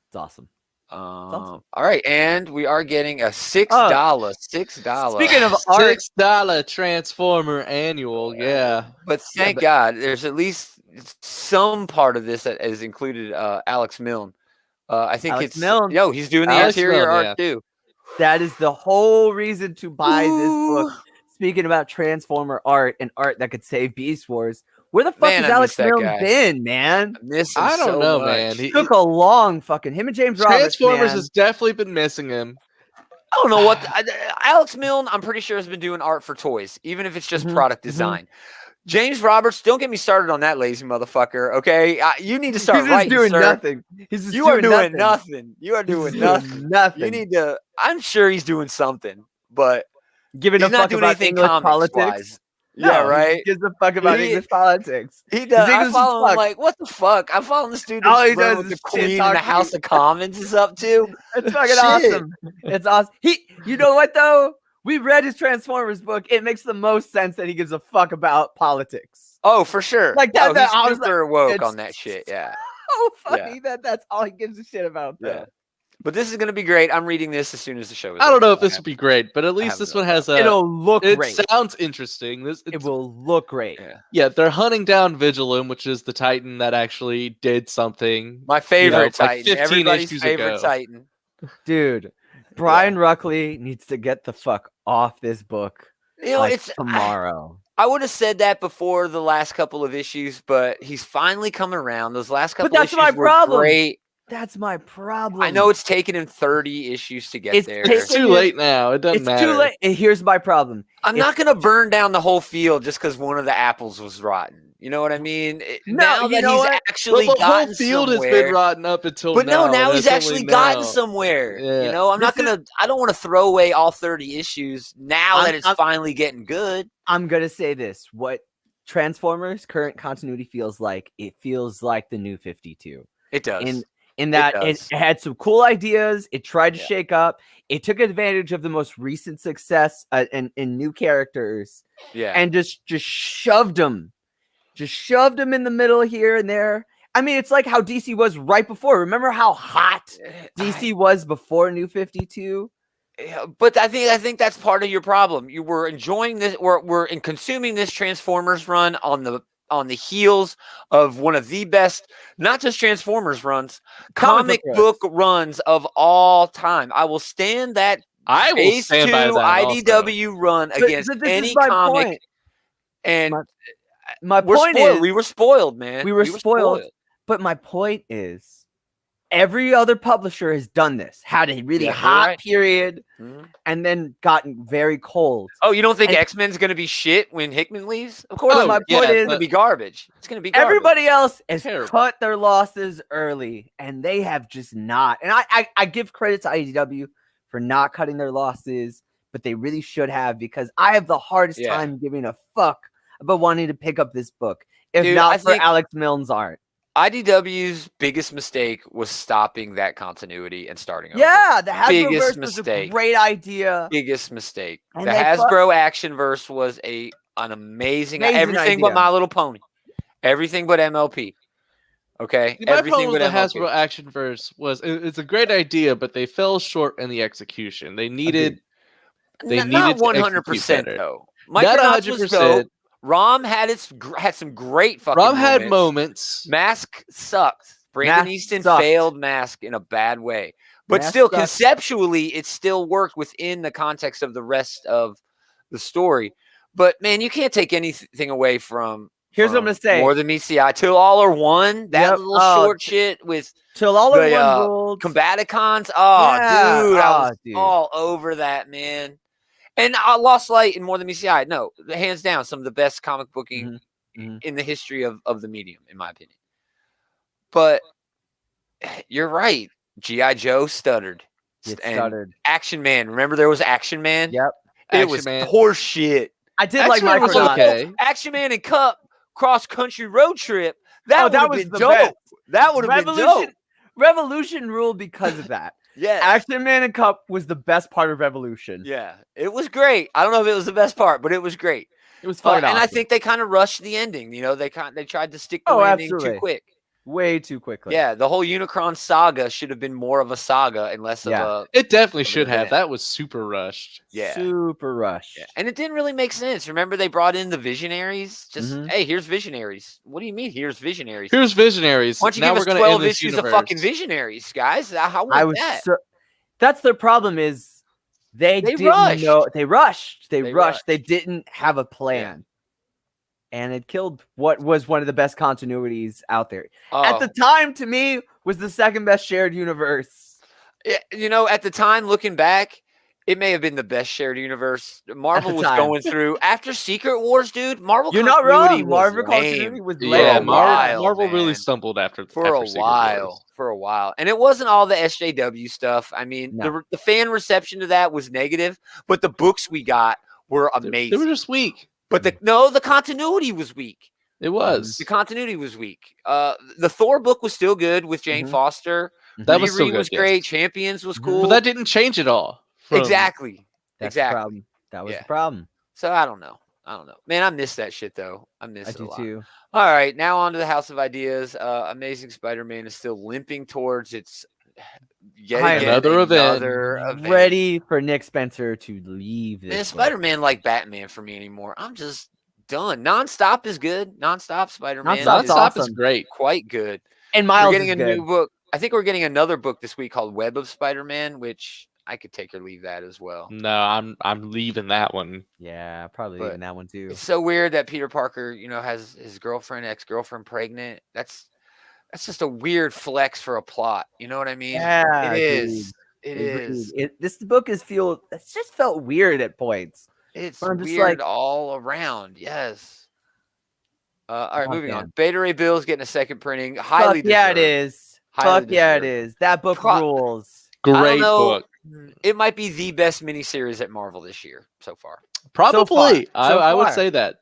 C: It's awesome.
B: All right, and we are getting a $6.
C: Speaking of art,
A: $6 Transformer annual, yeah.
B: But thank God, there's at least some part of this that is included. Alex Milne, I think Alex Milne. He's doing the interior art too.
C: That is the whole reason to buy this book. Speaking about Transformer art and art that could save Beast Wars. Where the fuck has Alex Milne been, man?
A: I don't know, man.
C: He took a long him and James Roberts.
A: Transformers has definitely been missing him.
B: I don't know what Alex Milne, I'm pretty sure, has been doing art for toys, even if it's just product design. James Roberts, don't get me started on that lazy motherfucker. Okay, you need to start writing.
C: He's doing nothing.
B: You are doing nothing. You are doing nothing. You need to. I'm sure he's doing something, but
C: giving a fuck about English politics.
B: No, yeah, right.
C: He gives a fuck about English politics.
B: He does. I follow him like, what the fuck? I'm following this dude. All he does is the Queen in the House of Commons is up to.
C: It's fucking awesome. It's awesome. You know what though? We read his Transformers book. It makes the most sense that he gives a fuck about politics.
B: Oh, for sure.
C: Like that.
B: He's super woke on that shit. Yeah.
C: So funny that's all he gives a shit about.
B: Yeah. But this is going to be great. I'm reading this as soon as the show is
A: I don't know if this will be great, but at least this one has a...
C: It'll look great.
A: It sounds interesting.
C: It will look great.
A: Yeah, they're hunting down Vigilum, which is the Titan that actually did something.
B: My favorite Titan. Like everybody's favorite Titan.
C: Dude, Brian Ruckley needs to get the fuck off this book it's tomorrow.
B: I would have said that before the last couple of issues, but he's finally coming around. Those last couple of issues were great.
C: That's my problem.
B: I know it's taken him 30 issues to get there.
A: It's too late now. It doesn't matter.
C: It's too late. And here's my problem.
B: I'm not going to burn down the whole field just because one of the apples was rotten. You know what I mean? Now that he's actually gotten somewhere. The whole field has been
A: rotten up until now.
B: But now he's actually gotten somewhere. Yeah. You know, I don't want to throw away all 30 issues now that it's finally getting good.
C: I'm going to say this. What Transformers current continuity feels like, it feels like the New 52.
B: It does.
C: In that it had some cool ideas. It tried to shake up. It took advantage of the most recent success in new characters.
B: Yeah.
C: And just shoved them. Just shoved them in the middle here and there. I mean, it's like how DC was right before. Remember how hot DC was before New 52?
B: Yeah, but I think that's part of your problem. You were enjoying this. We're consuming this Transformers run on the heels of one of the best, not just Transformers runs, comic book runs of all time. I will stand that.
A: I will stand by that
B: IDW also. Run against any comic.
C: Point.
B: And
C: my point is,
B: we were spoiled, man.
C: We were spoiled. But my point is, every other publisher has done this. Had a really hot period, and then gotten very cold.
B: Oh, you don't think X-Men's going to be shit when Hickman leaves? Of course. My point is, it's going to be garbage. It's going to be garbage.
C: Everybody else has cut their losses early, and they have just not. And I give credit to IDW for not cutting their losses, but they really should have, because I have the hardest time giving a fuck about wanting to pick up this book, if not for Alex Milne's art.
B: IDW's biggest mistake was stopping that continuity and starting over.
C: Yeah, the Hasbroverse was a great idea.
B: Biggest mistake. And the Hasbro Actionverse was an amazing everything idea. But My Little Pony. Everything but MLP. Okay?
A: My problem with the Hasbro Actionverse was it's a great idea, but they fell short in the execution. They needed
B: not 100% though. Micronauts was dope. Rom had some great fucking
A: Rom had moments.
B: Mask sucked. Brandon Easton failed Mask in a bad way. But still, conceptually, it still worked within the context of the rest of the story. But, man, you can't take anything away from
C: Here's what I'm going to say.
B: More Than Meets the Eye. Till All Are One. That little short shit with
C: Till All Are One ruled.
B: Combaticons. Oh, dude. I was all over that, man. And Lost Light and More Than Meets the Eye. No, hands down, some of the best comic booking in the history of the medium, in my opinion. But you're right. G.I. Joe stuttered. Action Man. Remember there was Action Man?
C: Yep.
B: It was horse shit.
C: I did like Micronauts.
A: Okay.
B: Action Man and Cup cross-country road trip. That would have been dope.
C: Best.
B: That would have been dope.
C: Revolution ruled because of that.
B: Yeah.
C: Action Man and Cup was the best part of Revolution.
B: Yeah. It was great. I don't know if it was the best part, but it was great.
C: It was fun.
B: And I think they kind of rushed the ending. You know, they tried to stick the landing too quick.
C: Way too quickly.
B: Yeah, the whole Unicron saga should have been more of a saga and less of a...
A: It definitely should have. That was super rushed.
B: Yeah.
C: Super rushed.
B: Yeah. And it didn't really make sense. Remember they brought in the Visionaries? Just, hey, here's Visionaries. What do you mean, here's Visionaries?
A: Here's Visionaries.
B: Why don't you give us 12 issues of fucking Visionaries, guys? How was that?
C: That's their problem is they didn't
B: rushed.
C: know. They rushed. They rushed. They didn't have a plan. Yeah. And it killed what was one of the best continuities out there. At the time, to me, was the second best shared universe.
B: Yeah, you know, at the time, looking back, it may have been the best shared universe. Marvel was going through after Secret Wars, dude.
C: You're not wrong. Marvel continuity was lame.
A: Yeah, Marvel really stumbled
B: for a while. And it wasn't all the SJW stuff. I mean, the fan reception to that was negative, but the books we got were amazing.
A: They were just weak.
B: But the continuity was weak.
A: It was.
B: The continuity was weak. The Thor book was still good with Jane Foster.
A: That was still good.
B: Was great. Champions was cool.
A: But that didn't change it all.
B: Exactly.
C: That's the problem. That was the problem.
B: So I don't know. Man, I miss that shit though. I miss it a lot.
C: Too.
B: All right, now on to the House of Ideas. Amazing Spider-Man is still limping towards its
A: another event.
C: Ready for Nick Spencer to leave this.
B: Man, Spider-Man like Batman for me anymore. I'm just done. Nonstop is good. Nonstop Spider-Man.
A: Nonstop is great.
B: Quite good.
C: And Miles
B: we're getting a new book. I think we're getting another book this week called Web of Spider-Man, which I could take or leave that as well.
A: No, I'm leaving that one.
C: Yeah, probably leaving that one too.
B: It's so weird that Peter Parker, you know, has his ex-girlfriend pregnant. That's just a weird flex for a plot. You know what I mean?
C: Yeah,
B: it is. It is.
C: This book it's just felt weird at points.
B: It's weird all around. Yes. All right, moving on. Beta Ray Bill is getting a second printing. Highly deserved.
C: Yeah, it is. Fuck yeah, it is. That book rules.
A: Great book.
B: It might be the best miniseries at Marvel this year so far.
A: Probably. I would say that.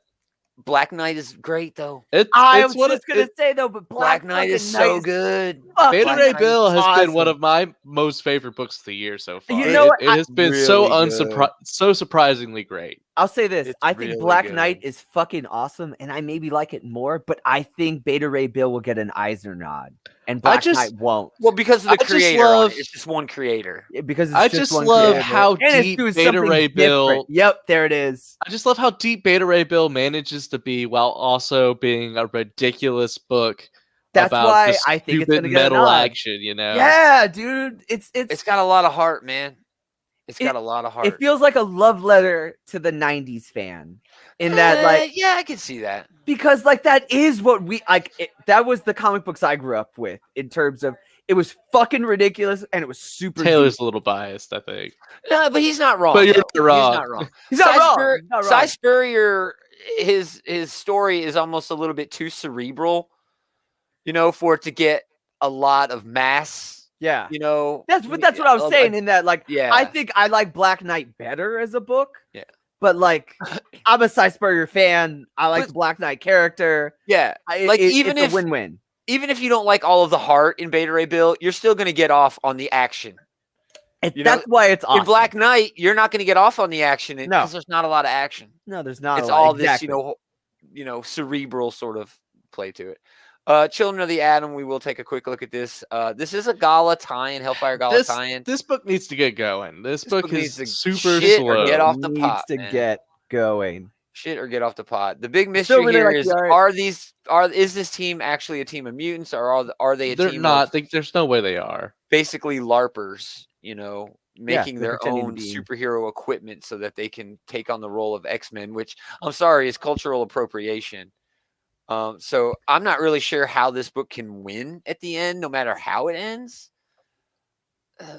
B: Black Knight is great though.
C: I was just gonna say though, but Black
B: Knight is so good.
A: Beta Ray Bill has been one of my most favorite books of the year so far.
C: You know
A: it has been so surprisingly great.
C: I'll say this: I think Black Knight is fucking awesome, and I maybe like it more. But I think Beta Ray Bill will get an Eisner nod, and Black Knight won't.
B: Well, because of the creator, it's just one creator.
C: Because
A: I just love how deep Beta Ray Bill.
C: Yep, there it is.
A: I just love how deep Beta Ray Bill manages to be while also being a ridiculous book.
C: That's why I think it's gonna get
A: metal action. You know?
C: Yeah, dude, it's
B: got a lot of heart, man. It's got a lot of heart.
C: It feels like a love letter to the 90s fan in that, like,
B: yeah, I can see that.
C: Because, like, that is what we like. That was the comic books I grew up with in terms of it was fucking ridiculous and it was super.
A: Taylor's a little biased, I think.
B: No, but he's not wrong.
A: But you're wrong.
B: He's not wrong.
C: He's not wrong.
B: Cy Spurrier, his story is almost a little bit too cerebral, you know, for it to get a lot of mass.
C: Yeah,
B: you know,
C: that's what I was saying. In that, like, I think I like Black Knight better as a book.
B: Yeah,
C: but like, I'm a Cy Spurrier fan. I like the Black Knight character.
B: Yeah,
C: even if it's a win-win.
B: Even if you don't like all of the heart in Beta Ray Bill, you're still going to get off on the action.
C: That's why it's awesome.
B: In Black Knight, you're not going to get off on the action because there's not a lot of action.
C: No, there's not.
B: It's all this, you know, cerebral sort of play to it. Children of the Atom, we will take a quick look at this. This is a Gala tie-in, Hellfire Gala tie-in.
A: This book needs to get going. This book is super
B: slow.
A: slow.
B: Get off the pot,
C: get going.
B: Shit or get off the pot. The big mystery here is: is this team actually a team of mutants, or are they a
A: They're
B: team?
A: Not. There's no way they are.
B: Basically, LARPers. Making
C: they're
B: their own superhero equipment so that they can take on the role of X-Men, which I'm sorry is cultural appropriation. So I'm not really sure how this book can win at the end, no matter how it ends.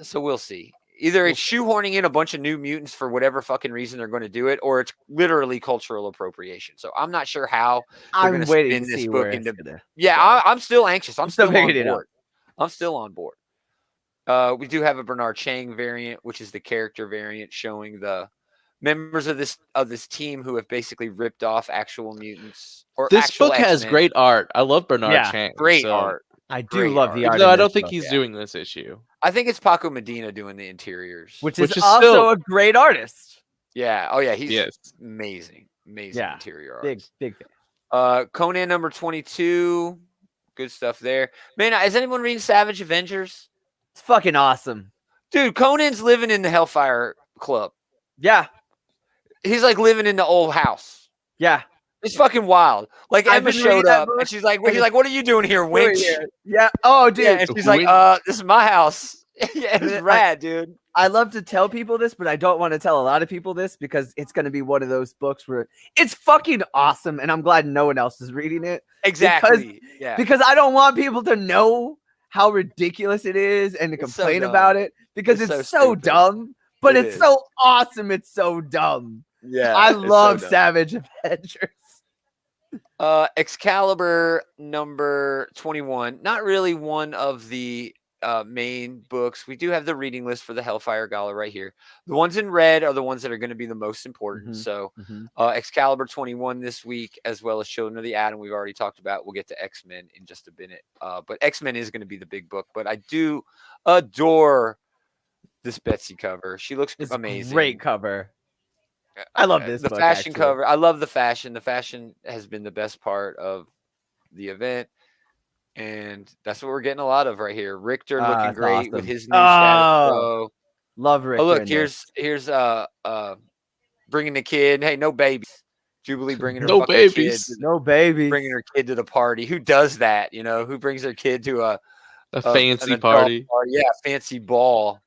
B: So we'll see. Either it's shoehorning in a bunch of new mutants for whatever fucking reason they're going to do it, or it's literally cultural appropriation. So I'm not sure how they're going to spin this book into. I'm still anxious. I'm still on board. I'm still on board. We do have a Bernard Chang variant, which is the character variant showing the members of this team who have basically ripped off actual mutants.
A: This book has great art. I love Bernard Chang.
B: Great art.
C: I do love the art.
A: No, I don't think he's doing this issue.
B: I think it's Paco Medina doing the interiors,
C: which is also still a great artist.
B: Yeah. Oh yeah, he's amazing. Amazing interior art.
C: Big fan.
B: Conan number 22. Good stuff there. Man, is anyone reading Savage Avengers?
C: It's fucking awesome.
B: Dude, Conan's living in the Hellfire Club.
C: Yeah.
B: He's like living in the old house.
C: Yeah.
B: It's fucking wild. Like Emma showed up and she's like, what are you doing here, winch?
C: Yeah. Oh, dude.
B: Yeah, and she's like, this is my house. Yeah, it's rad, dude.
C: I love to tell people this, but I don't want to tell a lot of people this because it's going to be one of those books where it's fucking awesome. And I'm glad no one else is reading it.
B: Exactly.
C: Because I don't want people to know how ridiculous it is and to complain about it because it's so dumb, but it's so awesome. It's so dumb.
B: Yeah.
C: I love Savage Avengers.
B: Excalibur number 21. Not really one of the main books. We do have the reading list for the Hellfire Gala right here. The ones in red are the ones that are going to be the most important. So Excalibur 21 this week, as well as Children of the Atom, we've already talked about. We'll get to X-Men in just a minute. But X-Men is going to be the big book. But I do adore this Betsy cover. She looks amazing.
C: Great cover. I love this.
B: The
C: book,
B: fashion
C: actually.
B: cover. I love the fashion. The fashion has been the best part of the event. And that's what we're getting a lot of right here. Richter looking great with his new status quo.
C: Love Richter.
B: Oh, look, here's bringing the kid. Hey, no babies. Jubilee bringing her
A: no babies.
B: Kid,
C: no babies.
B: Bringing her kid to the party. Who does that? Who brings their kid to a
A: fancy party?
B: Yeah, fancy ball.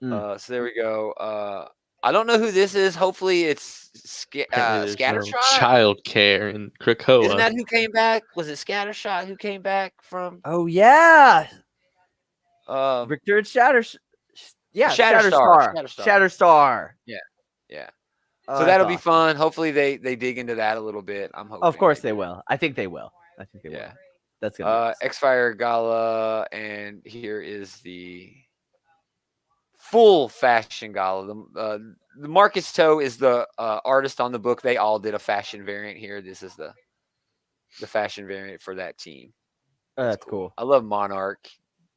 B: So there we go. I don't know who this is. Hopefully it's Scattershot.
A: Child care in Krakoa.
B: Isn't that who came back? Was it Scattershot who came back from?
C: Oh yeah. Richter and Shatterstar.
B: Yeah. So that'll be fun. Hopefully they dig into that a little bit. I'm hoping.
C: Of course they will. I think they will. Will. That's gonna be
B: X-Fire Gala, and here is the full fashion gala. The Marcus Toe is the artist on the book. They all did a fashion variant here. This is the fashion variant for that team.
C: That's cool.
B: I love Monarch.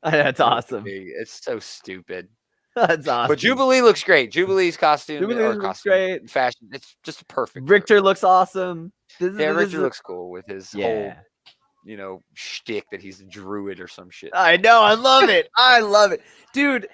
C: That's awesome.
B: It's so stupid.
C: That's awesome.
B: But Jubilee looks great. Jubilee's costume
C: looks great.
B: Fashion. It's just a perfect.
C: Richter looks awesome.
B: Richter looks cool with his whole shtick that he's a druid or some shit.
C: I know. I love it. I love it. Dude,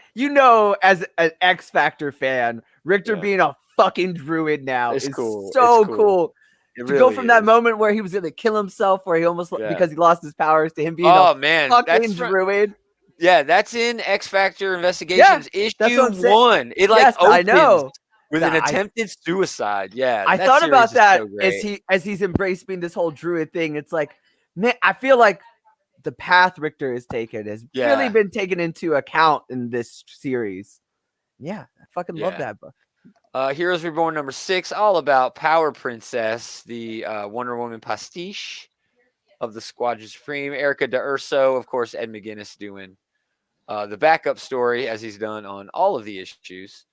C: as an X Factor fan, Richter being a fucking druid now is cool. So cool. To really go from that moment where he was going to kill himself, where he almost because he lost his powers, to him being fucking druid.
B: Yeah, that's in X Factor Investigations issue 1. It opens
C: I know.
B: With an attempted suicide. Yeah.
C: I thought about that as he's embracing this whole druid thing. It's like, man, I feel like the path Richter has taken has really been taken into account in this series. Yeah, I fucking love that book.
B: Heroes Reborn number 6, all about Power Princess, the Wonder Woman pastiche of the Squadron Supreme. Erica D'Urso, of course, Ed McGuinness doing the backup story as he's done on all of the issues.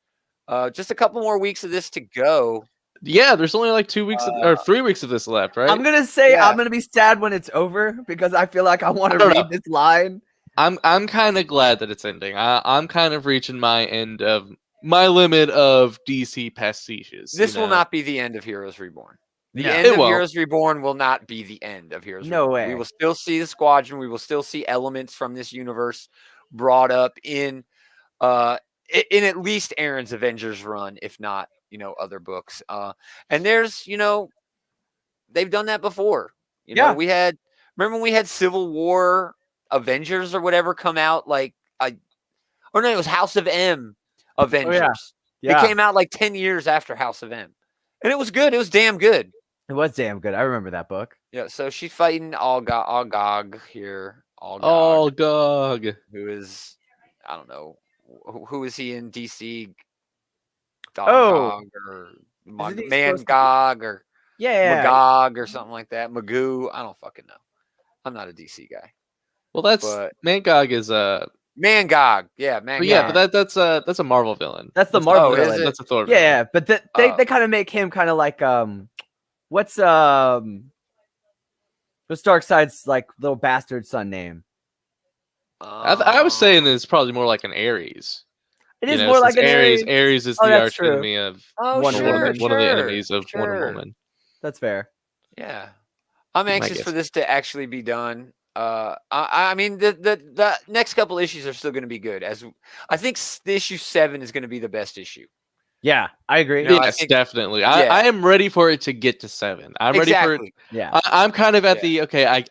B: Just a couple more weeks of this to go.
A: Yeah, there's only like 2 weeks or 3 weeks of this left, right?
C: I'm gonna say I'm gonna be sad when it's over because I feel like I want to read this line.
A: I'm kind of glad that it's ending. I'm kind of reaching my end of my limit of DC pastiches.
B: This will not be the end of Heroes Reborn. The end of Heroes Reborn will not be the end of Heroes Reborn.
C: No way.
B: We will still see the Squadron. We will still see elements from this universe brought up in at least Aaron's Avengers run, if not other books. And there's, they've done that before. Remember when we had Civil War Avengers or whatever come out it was House of M Avengers. It came out like 10 years after House of M. And it was good. It was damn good.
C: It was damn good. I remember that book.
B: Yeah, so she's fighting Algog here.
A: Algog.
B: Who is, I don't know, who is he in DC?
C: Oh.
B: Or Mangog or Magog or something like that. Magoo. I don't fucking know. I'm not a DC guy.
A: Well, Mangog is
B: Mangog. Yeah, Mangog.
A: Yeah, but that's a Marvel villain.
C: That's the Marvel villain.
A: That's a Thor
C: villain.
A: Yeah,
C: but they kind of make him kind of like what's Darkseid's like little bastard son name?
A: I was saying it's probably more like an Ares.
C: It is more like an Ares.
A: Ares is the arch enemy of Wonder Woman. One of the enemies of Wonder Woman.
C: That's fair.
B: Yeah, I'm anxious for this to actually be done. I mean, the next couple issues are still going to be good. As I think the issue 7 is going to be the best issue.
C: Yeah, I agree.
A: Yes, definitely. I am ready for it to get to 7. I'm ready for it.
C: Yeah,
A: I'm kind of at the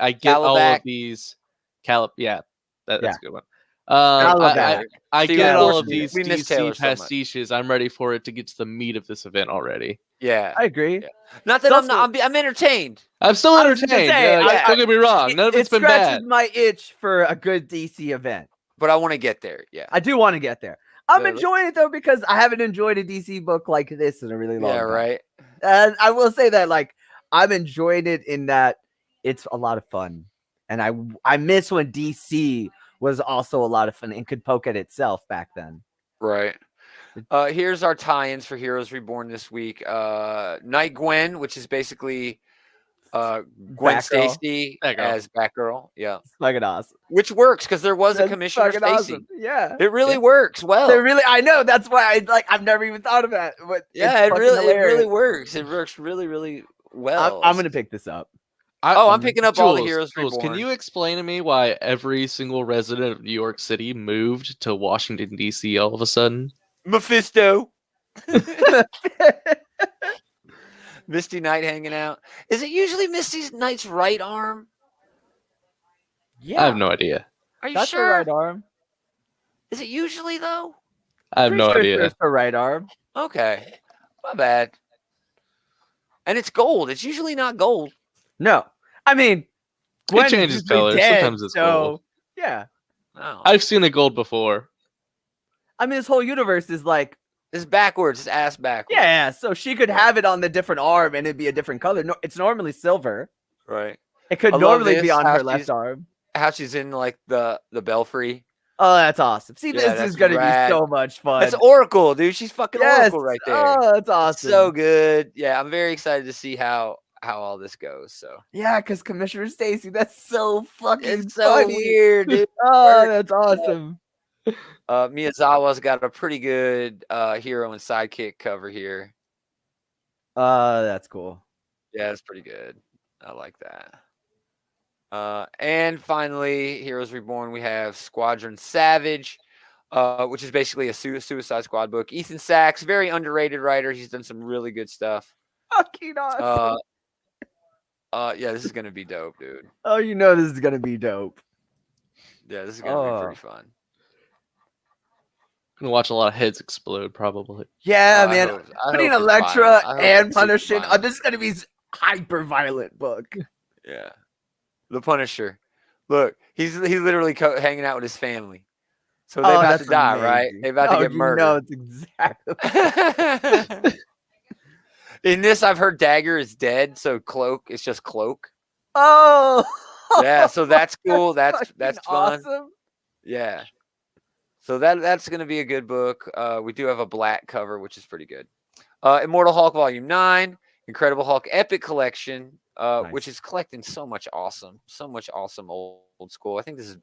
A: I get all of these. That's a good one. I get all of these DC pastiches. I'm ready for it to get to the meat of this event already.
B: Yeah,
C: I agree.
B: Yeah. Not that I'm entertained.
A: I'm still entertained. Don't get me wrong. None of it's been bad. It scratches
C: my itch for a good DC event.
B: But I want to get there. Yeah,
C: I do want to get there. I'm enjoying it though because I haven't enjoyed a DC book like this in a really long time.
B: Yeah, right.
C: And I will say that I'm enjoying it in that it's a lot of fun, and I miss when DC was also a lot of fun and could poke at itself back then.
B: Right. Here's our tie-ins for Heroes Reborn this week. Night Gwen, which is basically Gwen Stacy as Batgirl. Yeah.
C: It's fucking awesome.
B: Which works because there was a Commissioner Stacy.
C: Awesome. Yeah.
B: It really works well.
C: I know. That's why I've never even thought of that. But
B: yeah, it really works. It works really, really well.
C: I'm gonna pick this up.
B: I'm picking up all the Heroes Reborn.
A: Can you explain to me why every single resident of New York City moved to Washington, D.C. all of a sudden?
B: Mephisto. Misty Knight hanging out. Is it usually Misty Knight's right arm?
C: Yeah.
A: I have no idea.
B: Are you
C: That's
B: sure?
C: Her right arm.
B: Is it usually, though?
A: I have no idea.
C: It's her right arm.
B: Okay. My bad. And it's gold. It's usually not gold.
C: No. I mean,
A: it changes color. Sometimes it's gold.
C: Yeah.
B: Oh.
A: I've seen it gold before.
C: I mean, this whole universe is like...
B: It's backwards. It's ass backwards.
C: Yeah, so she could have it on the different arm and it'd be a different color. No, it's normally silver.
B: Right.
C: It could normally be on her left arm.
B: How she's in like the belfry.
C: Oh, that's awesome. See, this is going to be so much fun.
B: That's Oracle, dude. She's fucking Oracle right there.
C: Oh, that's awesome.
B: So good. Yeah, I'm very excited to see how all this goes. So
C: yeah, because Commissioner Stacy, that's so fucking
B: so weird, dude.
C: Oh, that's awesome.
B: Miyazawa's got a pretty good hero and sidekick cover here.
C: That's cool.
B: Yeah, it's pretty good. I like that. And finally, Heroes Reborn, we have Squadron Savage, which is basically a Suicide Squad book. Ethan Sachs, very underrated writer. He's done some really good stuff.
C: Fucking awesome.
B: Yeah, this is gonna be dope, dude.
C: Oh, you know this is gonna be dope.
B: Yeah, this is gonna be pretty fun.
A: Gonna watch a lot of heads explode, probably.
C: Yeah, man. Putting Elektra and Punisher. This is gonna be hyper violent book.
B: Yeah, the Punisher. Look, he's literally hanging out with his family. So they're about to die, right? They're about to get murdered.
C: No, it's exactly.
B: In this, I've heard Dagger is dead, so Cloak, it's just Cloak.
C: Oh,
B: yeah. So that's cool. That's fun.
C: Awesome.
B: Yeah. So that's gonna be a good book. We do have a black cover, which is pretty good. Immortal Hulk Volume 9, Incredible Hulk Epic Collection,
C: Nice.
B: Which is collecting so much awesome old school. I think this is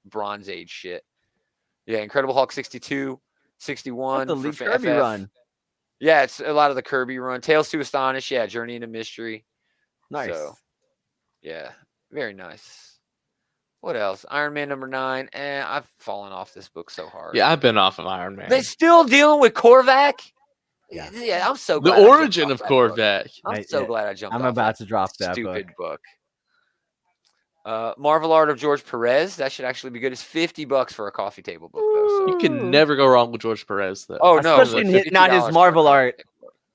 B: Bronze Age shit. Yeah, Incredible Hulk 62, 61
C: the
B: for
C: Lee Kirby
B: FF.
C: run.
B: Yeah, it's a lot of the Kirby run. Tales to Astonish, yeah, Journey into Mystery.
C: Nice.
B: So, yeah, very nice. What else? Iron Man number 9. I've fallen off this book so hard.
A: Yeah, I've been off of Iron Man.
B: They still dealing with Korvac? Yeah, I'm so glad.
A: The origin of Korvac.
B: I'm so glad I jumped.
C: I'm about to drop that
B: stupid book. Marvel art of George Perez. That should actually be good. It's $50 for a coffee table book, though. So.
A: You can never go wrong with George Perez, though.
B: Oh no,
C: especially not his Marvel art.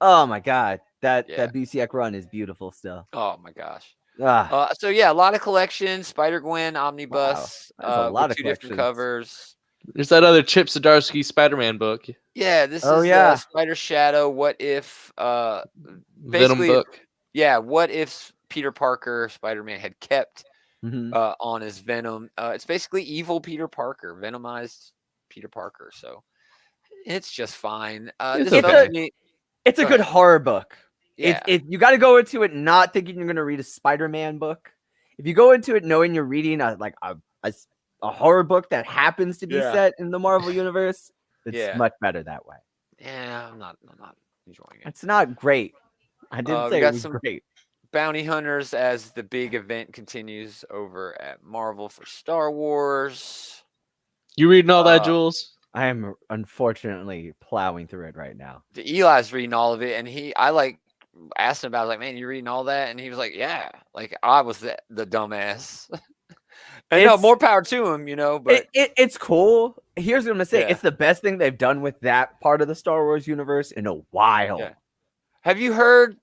C: Oh my god, that BCX run is beautiful still.
B: Oh my gosh. So yeah, a lot of collections. Spider-Gwen omnibus.
C: Wow. A lot of
B: 2 different covers.
A: There's that other Chip Zdarsky Spider-Man book.
B: Yeah, this is Spider Shadow. What if
A: Venom book?
B: Yeah, what if Peter Parker Spider-Man had kept on his Venom? It's basically evil Peter Parker, venomized Peter Parker. So it's just fine.
C: It's a good horror book. Yeah. If you got to go into it not thinking you're going to read a Spider-Man book, if you go into it knowing you're reading a horror book that happens to be set in the Marvel universe, it's much better that way.
B: Yeah, I'm not enjoying it.
C: It's not great. I didn't say it was great.
B: Bounty Hunters as the big event continues over at Marvel for Star Wars.
A: You reading all that, Jules?
C: I am unfortunately plowing through it right now.
B: Eli's reading all of it, and I asked him about it. I was like, man, you reading all that? And he was like, yeah. Like I was the dumbass. And no, more power to him, but
C: it's cool. Here's what I'm gonna say. It's the best thing they've done with that part of the Star Wars universe in a while.
B: Yeah. Have you heard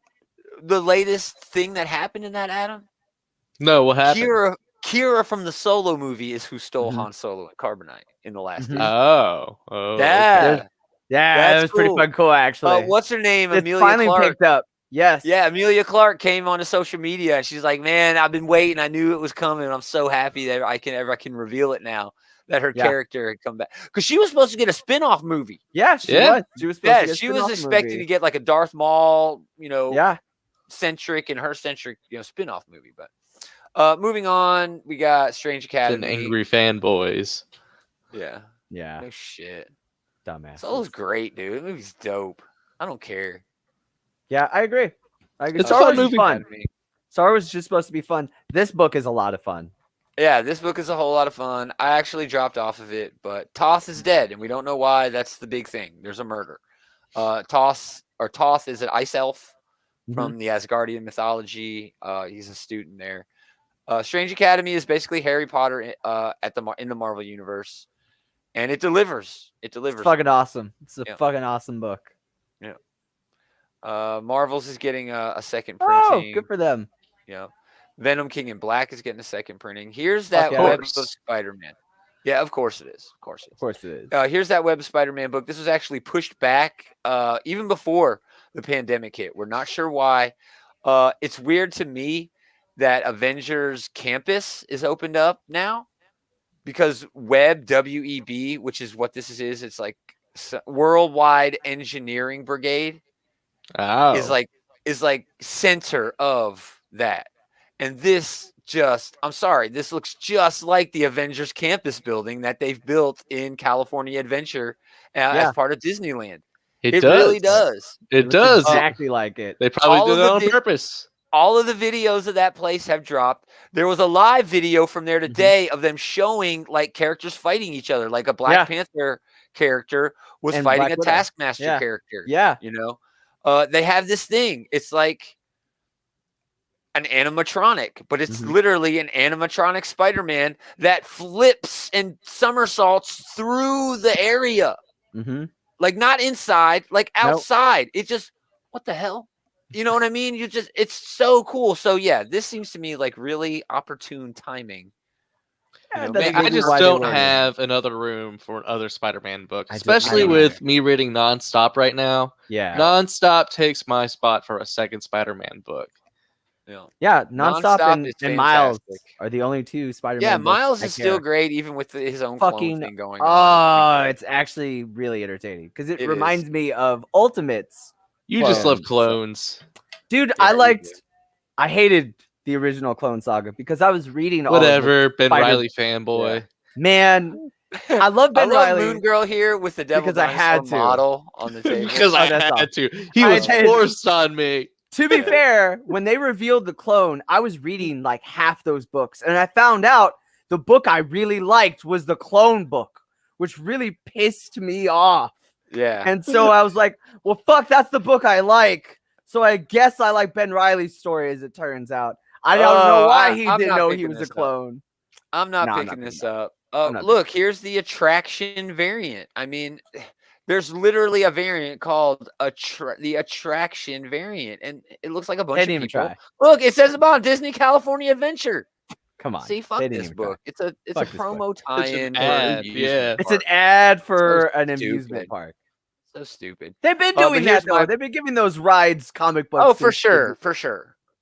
B: the latest thing that happened in that, Adam?
A: No, what happened?
B: Kira from the Solo movie is who stole Han Solo and Carbonite in the last movie.
A: Oh,
B: yeah.
C: Yeah, that was pretty fun cool, actually.
B: What's her name?
C: It's
B: Amelia
C: finally
B: Clark.
C: picked up. Yes.
B: Yeah, Amelia Clark came onto social media and she's like, man, I've been waiting. I knew it was coming. I'm so happy that I can reveal it now that her character had come back. Because she was supposed to get a spin-off movie.
C: Yeah, she was. She was supposed to get
B: she was expecting to get like a Darth Maul, centric and her centric, spin-off movie. But moving on, we got Strange Academy.
A: And angry fanboys.
B: Yeah.
C: Yeah.
B: No shit.
C: Dumbass.
B: Solo's great, dude. The movie's dope. I don't care.
C: Yeah, I agree.
A: It's a fun movie.
C: Star Wars is just supposed to be fun. This book is a lot of fun.
B: Yeah, this book is a whole lot of fun. I actually dropped off of it, but Toth is dead, and we don't know why. That's the big thing. There's a murder. Toth is an ice elf from the Asgardian mythology. He's a student there. Strange Academy is basically Harry Potter in the Marvel universe, and it delivers. It's
C: fucking awesome. It's a fucking awesome book.
B: Yeah. Marvel's is getting a second printing.
C: Oh, good for them.
B: Yeah. Venom King in Black is getting a second printing. Here's that Web of Spider-Man. Yeah, of course it is. Of course
C: it is.
B: Here's that Web of Spider-Man book. This was actually pushed back even before the pandemic hit. We're not sure why. It's weird to me that Avengers Campus is opened up now because Web, W-E-B, which is what this is, it's like Worldwide Engineering Brigade.
A: Oh.
B: Is like center of that. And this this looks just like the Avengers Campus building that they've built in California Adventure as part of Disneyland. It really does.
A: It does.
C: Exactly like it.
A: They probably did it on purpose.
B: All of the videos of that place have dropped. There was a live video from there today of them showing like characters fighting each other. Like a Black Panther character was fighting a Taskmaster character.
C: Yeah.
B: They have this thing. It's like an animatronic, but it's literally an animatronic Spider-Man that flips and somersaults through the area. Like not inside, like outside. Nope. It just, what the hell? You know what I mean? It's so cool. So yeah, this seems to me like really opportune timing.
A: I just don't have another room for another Spider-Man book, especially with me reading nonstop right now.
C: Yeah,
A: nonstop takes my spot for a second Spider-Man book.
C: Yeah, nonstop and Miles are the only two Spider-Man.
B: Yeah, Miles is still great, even with his own clone thing going
C: on. Oh, it's actually really entertaining because it reminds me of Ultimates.
A: You just love clones,
C: dude. Yeah, I hated the original Clone Saga because I was reading all
A: Ben Reilly fanboy.
C: Yeah. Man, I love Ben Reilly.
B: Moon Girl here with the Devil
C: because I had to
B: model on the table.
A: Because I had to. He was forced on me.
C: To be fair, when they revealed the clone, I was reading like half those books, and I found out the book I really liked was the clone book, which really pissed me off.
B: Yeah.
C: And so I was like, well, fuck, that's the book I like. So I guess I like Ben Reilly's story, as it turns out. I don't know why he didn't know he was a clone.
B: I'm not picking this up. Look, here's the attraction variant. I mean, there's literally a variant called the attraction variant, and it looks like a bunch of people.
C: Try.
B: Look, it says about Disney California Adventure.
C: Come on.
B: See, fuck this book. It's a promo tie-in.
C: It's an ad for an amusement park.
B: So stupid.
C: They've been doing that though. They've been giving those rides comic books.
B: Oh, for sure.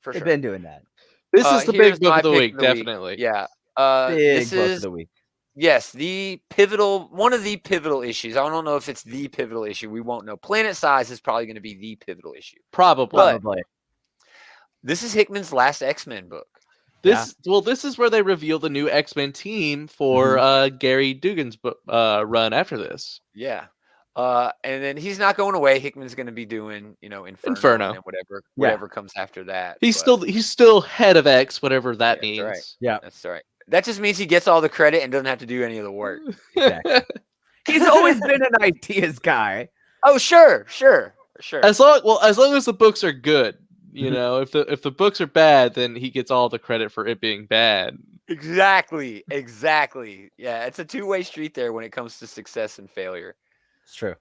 C: They've been doing that.
A: This is the big book of the week, definitely.
B: Yeah.
C: Big book of the week.
B: Yes, one of the pivotal issues. I don't know if it's the pivotal issue. We won't know. Planet Size is probably going to be the pivotal issue.
A: Probably.
B: This is Hickman's last X-Men book.
A: This is where they reveal the new X-Men team for Gary Dugan's run after this.
B: Yeah. And then he's not going away. Hickman's going to be doing, Inferno. And whatever comes after that.
A: He's still head of X, whatever that means.
B: That's right.
C: Yeah,
B: that's right. That just means he gets all the credit and doesn't have to do any of the work.
C: Exactly. He's always been an ideas guy.
B: Oh, sure.
A: As long as the books are good, if the books are bad, then he gets all the credit for it being bad.
B: Exactly. Yeah, it's a two-way street there when it comes to success and failure.
C: It's true.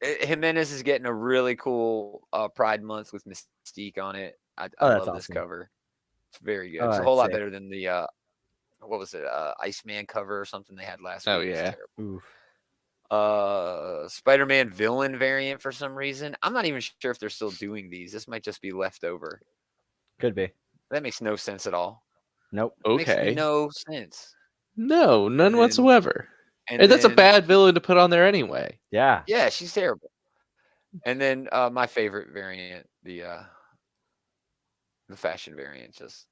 B: Jimenez is getting a really cool Pride Month with Mystique on it. I love this cover. It's very good. It's a whole lot better than the what was it? Iceman cover or something they had last week.
A: Oh yeah.
B: Spider-Man villain variant for some reason. I'm not even sure if they're still doing these. This might just be leftover.
C: Could be.
B: That makes no sense at all.
C: Nope.
A: Okay.
B: Makes no sense.
A: No, none whatsoever. And that's a bad villain to put on there anyway.
C: Yeah.
B: Yeah, she's terrible. And then my favorite variant, the fashion variant, just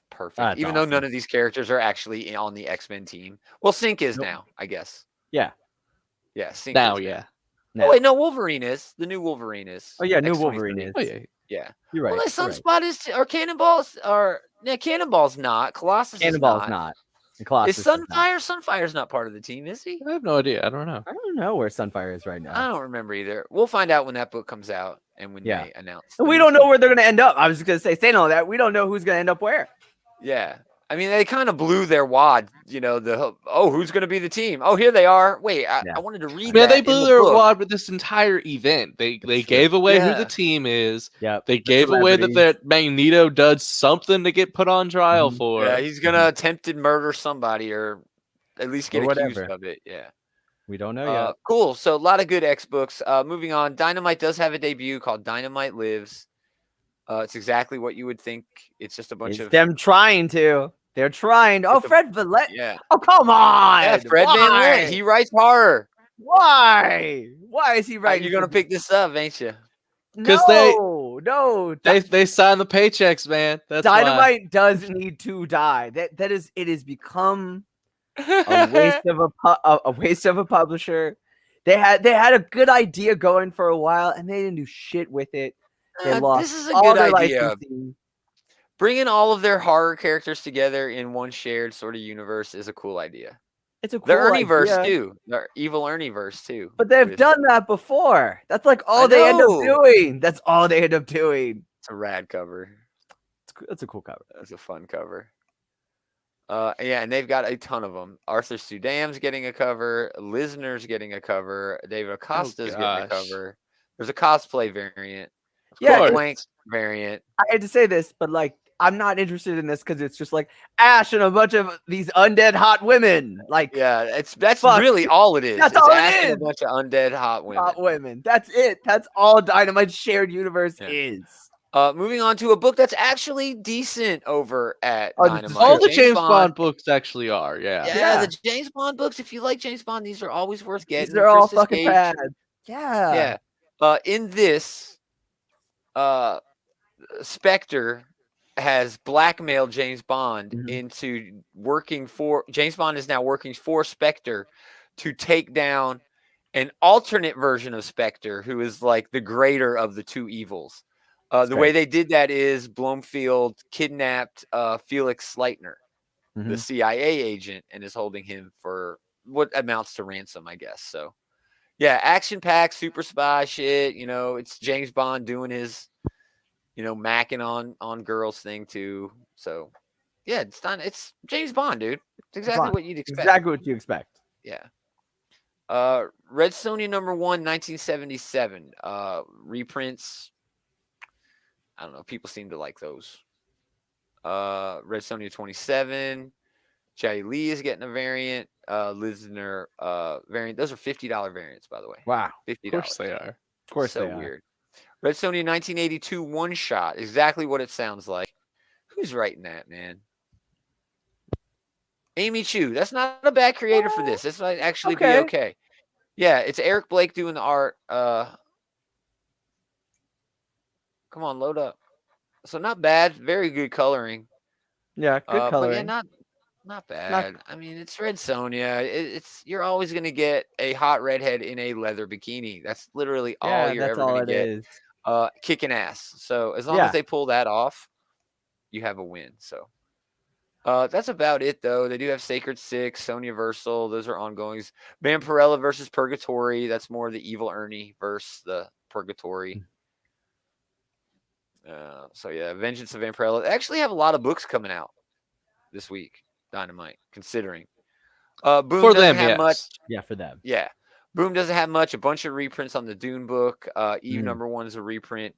B: perfect. Even though none of these characters are actually on the X-Men team. Well, Sync is now, I guess.
C: Yeah.
B: Yeah, Sync
A: now,
B: is
A: yeah.
B: Now. Oh wait, no, Wolverine is. The new Wolverine is.
C: Oh yeah, new Wolverine is.
A: Oh yeah.
B: Yeah.
C: You're right.
B: Well, Sunspot is, or Cannonball's, or Cannonball's not. Colossus
C: Cannonball's
B: is
C: not. Colossus
B: is Sunfire? Sunfire's not part of the team, is he?
A: I have no idea. I don't know.
C: I don't know where Sunfire is right now.
B: I don't remember either. We'll find out when that book comes out and when they announce.
C: And we don't know where they're going to end up. I was just going to saying all that. We don't know who's going to end up where.
B: Yeah. I mean, they kind of blew their wad, who's going to be the team? Oh, here they are. Wait, I wanted to read that.
A: They blew their wad with this entire event. They gave away who the team is.
C: Yeah.
A: They gave away that Magneto does something to get put on trial for.
B: Yeah, he's going to attempted murder somebody or at least get accused of it. Yeah.
C: We don't know yet.
B: Cool. So a lot of good X books. Moving on, Dynamite does have a debut called Dynamite Lives. It's exactly what you would think. It's just a bunch of
C: them trying to. They're trying. Oh, Fred Vallette.
B: Yeah.
C: Oh, come on.
B: Yeah, Fred Vallette. He writes horror.
C: Why? Why is he writing?
B: You're gonna pick this up, ain't you?
A: Because they sign the paychecks, man. That's
C: Dynamite does need to die. It has become a waste of a publisher. They had a good idea going for a while, and they didn't do shit with it. They lost.
B: This is a good idea. Bringing all of their horror characters together in one shared sort of universe is a cool idea.
C: It's a cool
B: the Ernieverse too. The evil Ernieverse too.
C: But they've done that before. That's like all they end up doing. That's all they end up doing.
B: It's a rad cover.
C: That's a cool cover.
B: That's a fun cover. And they've got a ton of them. Arthur Sudam's getting a cover. Lisner's getting a cover. David Acosta's getting a cover. There's a cosplay variant. Blank variant.
C: I hate to say this, but I'm not interested in this because it's just like Ash and a bunch of these undead hot women.
B: That's really all it is.
C: That's all
B: Ash
C: it is.
B: And a bunch of undead hot women.
C: Hot women. That's it. That's all Dynamite's shared universe is.
B: Moving on to a book that's actually decent over at Dynamite.
A: All the James Bond books actually are.
B: Yeah, the James Bond books. If you like James Bond, these are always worth getting.
C: They're all fucking bad. Yeah.
B: In this, Spectre has blackmailed James Bond into working for James Bond is now working for Spectre to take down an alternate version of Spectre who is like the greater of the two evils. The way they did that is Blomfield kidnapped Felix Leitner, the CIA agent, and is holding him for what amounts to ransom, I guess. So, Yeah, action-packed, super spy shit. You know, it's James Bond doing his, macking on girls thing too. So, yeah, it's done. It's James Bond, dude. It's exactly what you'd expect.
C: Exactly what you expect.
B: Yeah. Red Sonja #1, 1977. Reprints. I don't know. People seem to like those. Red Sonja 27. Jai Lee is getting a variant. Lisner variant. Those are $50 variants, by the way.
C: Wow.
B: $50.
A: Of course they are.
C: Of course
B: so
C: they are.
B: Weird. Red Sonja 1982 one shot. Exactly what it sounds like. Who's writing that, man? Amy Chu. That's not a bad creator for this. This might actually be okay. Yeah, it's Eric Blake doing the art. Come on, load up. So not bad. Very good coloring.
C: Yeah, good coloring.
B: But yeah, not bad. I mean, it's Red Sonja. You're always gonna get a hot redhead in a leather bikini. That's literally all you're ever gonna get. Kicking ass. So as long as they pull that off, you have a win. So that's about it, though. They do have Sacred Six, Sonya Versal. Those are ongoings. Vampirella versus Purgatory. That's more the evil Ernie versus the Purgatory. So yeah, Vengeance of Vampirella. They actually have a lot of books coming out this week. Dynamite, considering. Boom
A: for
B: doesn't
A: them,
B: have much.
C: Yeah, for them.
B: Yeah. Boom doesn't have much. A bunch of reprints on the Dune book. Eve #1 is a reprint.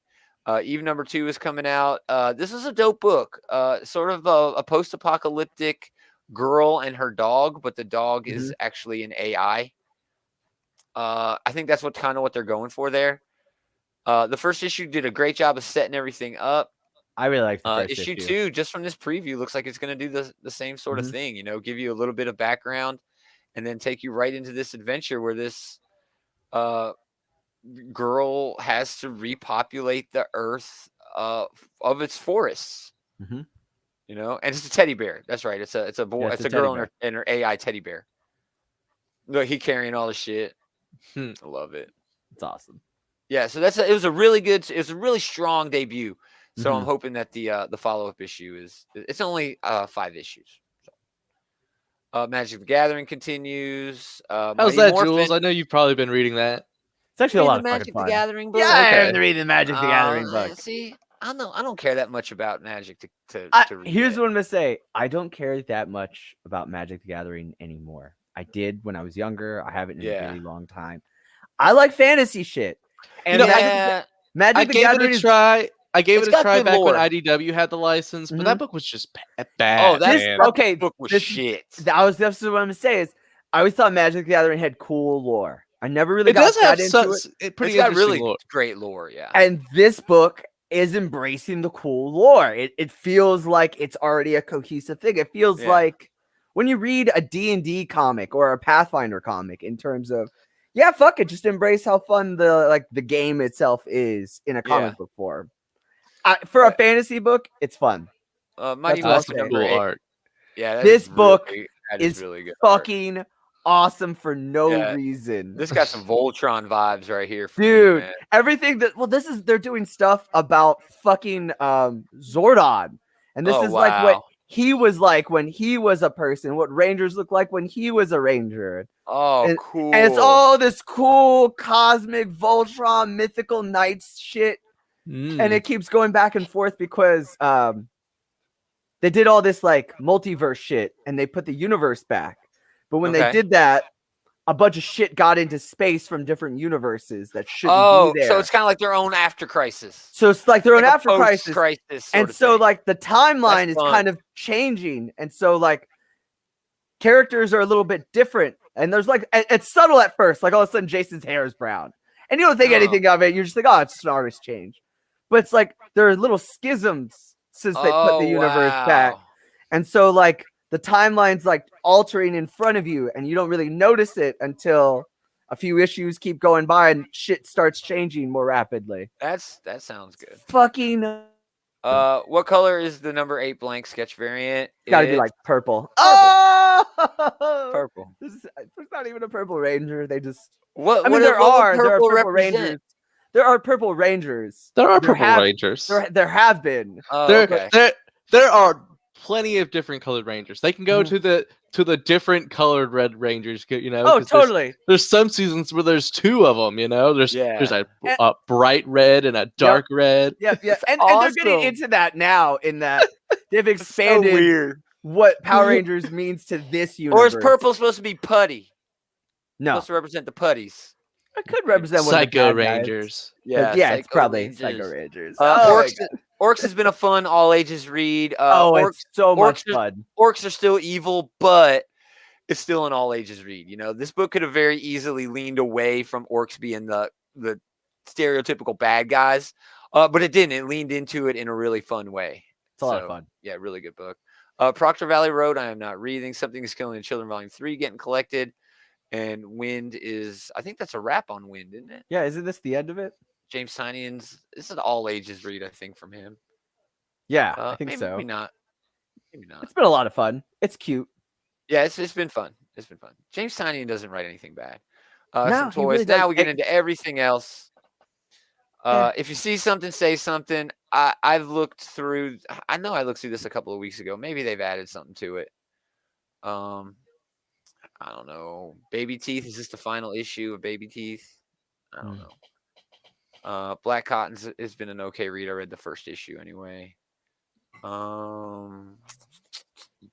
B: Eve #2 is coming out. This is a dope book. Sort of a post-apocalyptic girl and her dog, but the dog is actually an AI. I think that's what they're going for there. The first issue did a great job of setting everything up.
C: I really like the first
B: issue 2, just from this preview, looks like it's going to do the same sort of thing. Give you a little bit of background, and then take you right into this adventure where this girl has to repopulate the earth of its forests. And it's a teddy bear. That's right. It's a boy. It's a girl and her AI teddy bear. Look, he carrying all the shit. I love it.
C: It's awesome.
B: Yeah, so it was a really strong debut. So I'm hoping that the follow-up issue it's only 5 issues. So. Magic the Gathering continues.
A: How's that, Jules? I know you've probably been reading that.
C: It's actually a lot of
B: Magic
C: fun.
B: the Gathering book.
C: Yeah, I have to read the Magic the Gathering book.
B: See, I don't care that much about Magic to read.
C: Here's what I'm gonna say. I don't care that much about Magic the Gathering anymore. I did when I was younger. I haven't in a really long time. I like fantasy shit. And Magic the Gathering
A: gave it a try. I gave it a try back
B: lore.
A: when IDW had the license, but that book was just bad.
B: Oh, that book was shit.
C: That's what I'm gonna say. Is I always thought Magic the Gathering had cool lore. I never really got that into it.
A: It's
B: got really great lore, yeah.
C: And this book is embracing the cool lore. It feels like it's already a cohesive thing. It feels like when you read a D&D comic or a Pathfinder comic, in terms of fuck it, just embrace how fun the game itself is in a comic book form. For a fantasy book, it's fun.
B: Mighty Morphin
A: cool art.
B: Yeah,
C: this book
B: is really good.
C: Fucking awesome for no reason.
B: This got some Voltron vibes right here,
C: dude. Everything they're doing stuff about fucking Zordon, and this is like what he was like when he was a person, what Rangers look like when he was a Ranger.
B: Oh, cool.
C: And it's all this cool cosmic Voltron mythical knights shit. And it keeps going back and forth because they did all this like multiverse shit and they put the universe back. But when they did that, a bunch of shit got into space from different universes that shouldn't be there.
B: So it's kind of like their own After Crisis.
C: So it's like their own After Crisis.
B: And
C: so like the timeline is kind of changing. And so like characters are a little bit different. And there's like, it's subtle at first. Like all of a sudden Jason's hair is brown. And you don't think anything of it. You're just like, oh, it's just an artist change. But it's like there are little schisms since they put the universe back. And so like the timeline's like altering in front of you and you don't really notice it until a few issues keep going by and shit starts changing more rapidly.
B: That sounds good.
C: Fucking
B: what color is the #8 blank sketch variant?
C: Gotta be like purple.
B: Purple.
C: There's not even a purple ranger. They just
B: there are
C: purple rangers. There are purple rangers.
A: There are purple rangers.
C: There have been.
A: There are plenty of different colored rangers. They can go to the to the different colored Red Rangers. You know,
C: oh, totally.
A: There's some seasons where there's 2 of them. You know, there's a bright red and a dark red.
C: Yeah, and they're getting into that now. In that they've expanded
B: so weird.
C: what Power Rangers means to this universe.
B: Or is purple supposed to be putty?
C: No,
B: supposed to represent the putties.
C: It could represent
A: Psycho Rangers.
C: Yeah, it's probably Psycho Rangers.
B: Orcs has been a fun all ages read.
C: It's so much fun.
B: Orcs are still evil, but it's still an all ages read. You know, this book could have very easily leaned away from orcs being the stereotypical bad guys, but it didn't. It leaned into it in a really fun way.
C: It's a lot of fun.
B: Yeah, really good book. Proctor Valley Road, I am not reading. Something is Killing the Children, Volume 3, getting collected. And Wind is, I think that's a wrap on Wind, isn't it?
C: Yeah, isn't this the end of it?
B: James Tynion's, this is an all ages read, I think, from him.
C: Yeah, I think so.
B: Maybe not. Maybe not.
C: It's been a lot of fun. It's cute.
B: Yeah, it's been fun. It's been fun. James Tynion doesn't write anything bad.
C: No,
B: some toys.
C: Really
B: now we get into everything else. If you see something, say something. I've looked through. I know I looked through this a couple of weeks ago. Maybe they've added something to it. I don't know. Baby Teeth, is this the final issue of Baby Teeth? I don't know. Black Cotton has been an okay read. I read the first issue anyway.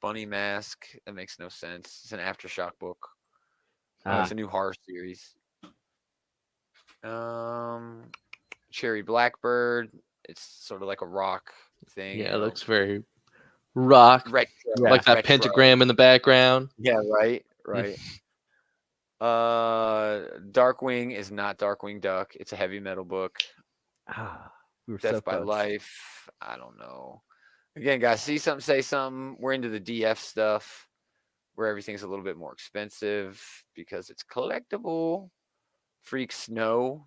B: Bunny Mask, that makes no sense. It's an Aftershock book. It's a new horror series. Cherry Blackbird, it's sort of like a rock thing.
A: Yeah, it looks very rock. Like that pentagram in the background.
B: Yeah, right. Darkwing is not Darkwing Duck. It's a heavy metal book. Death by Life. I don't know. Again, guys, see something, say something. We're into the DF stuff where everything's a little bit more expensive because it's collectible. Freak Snow.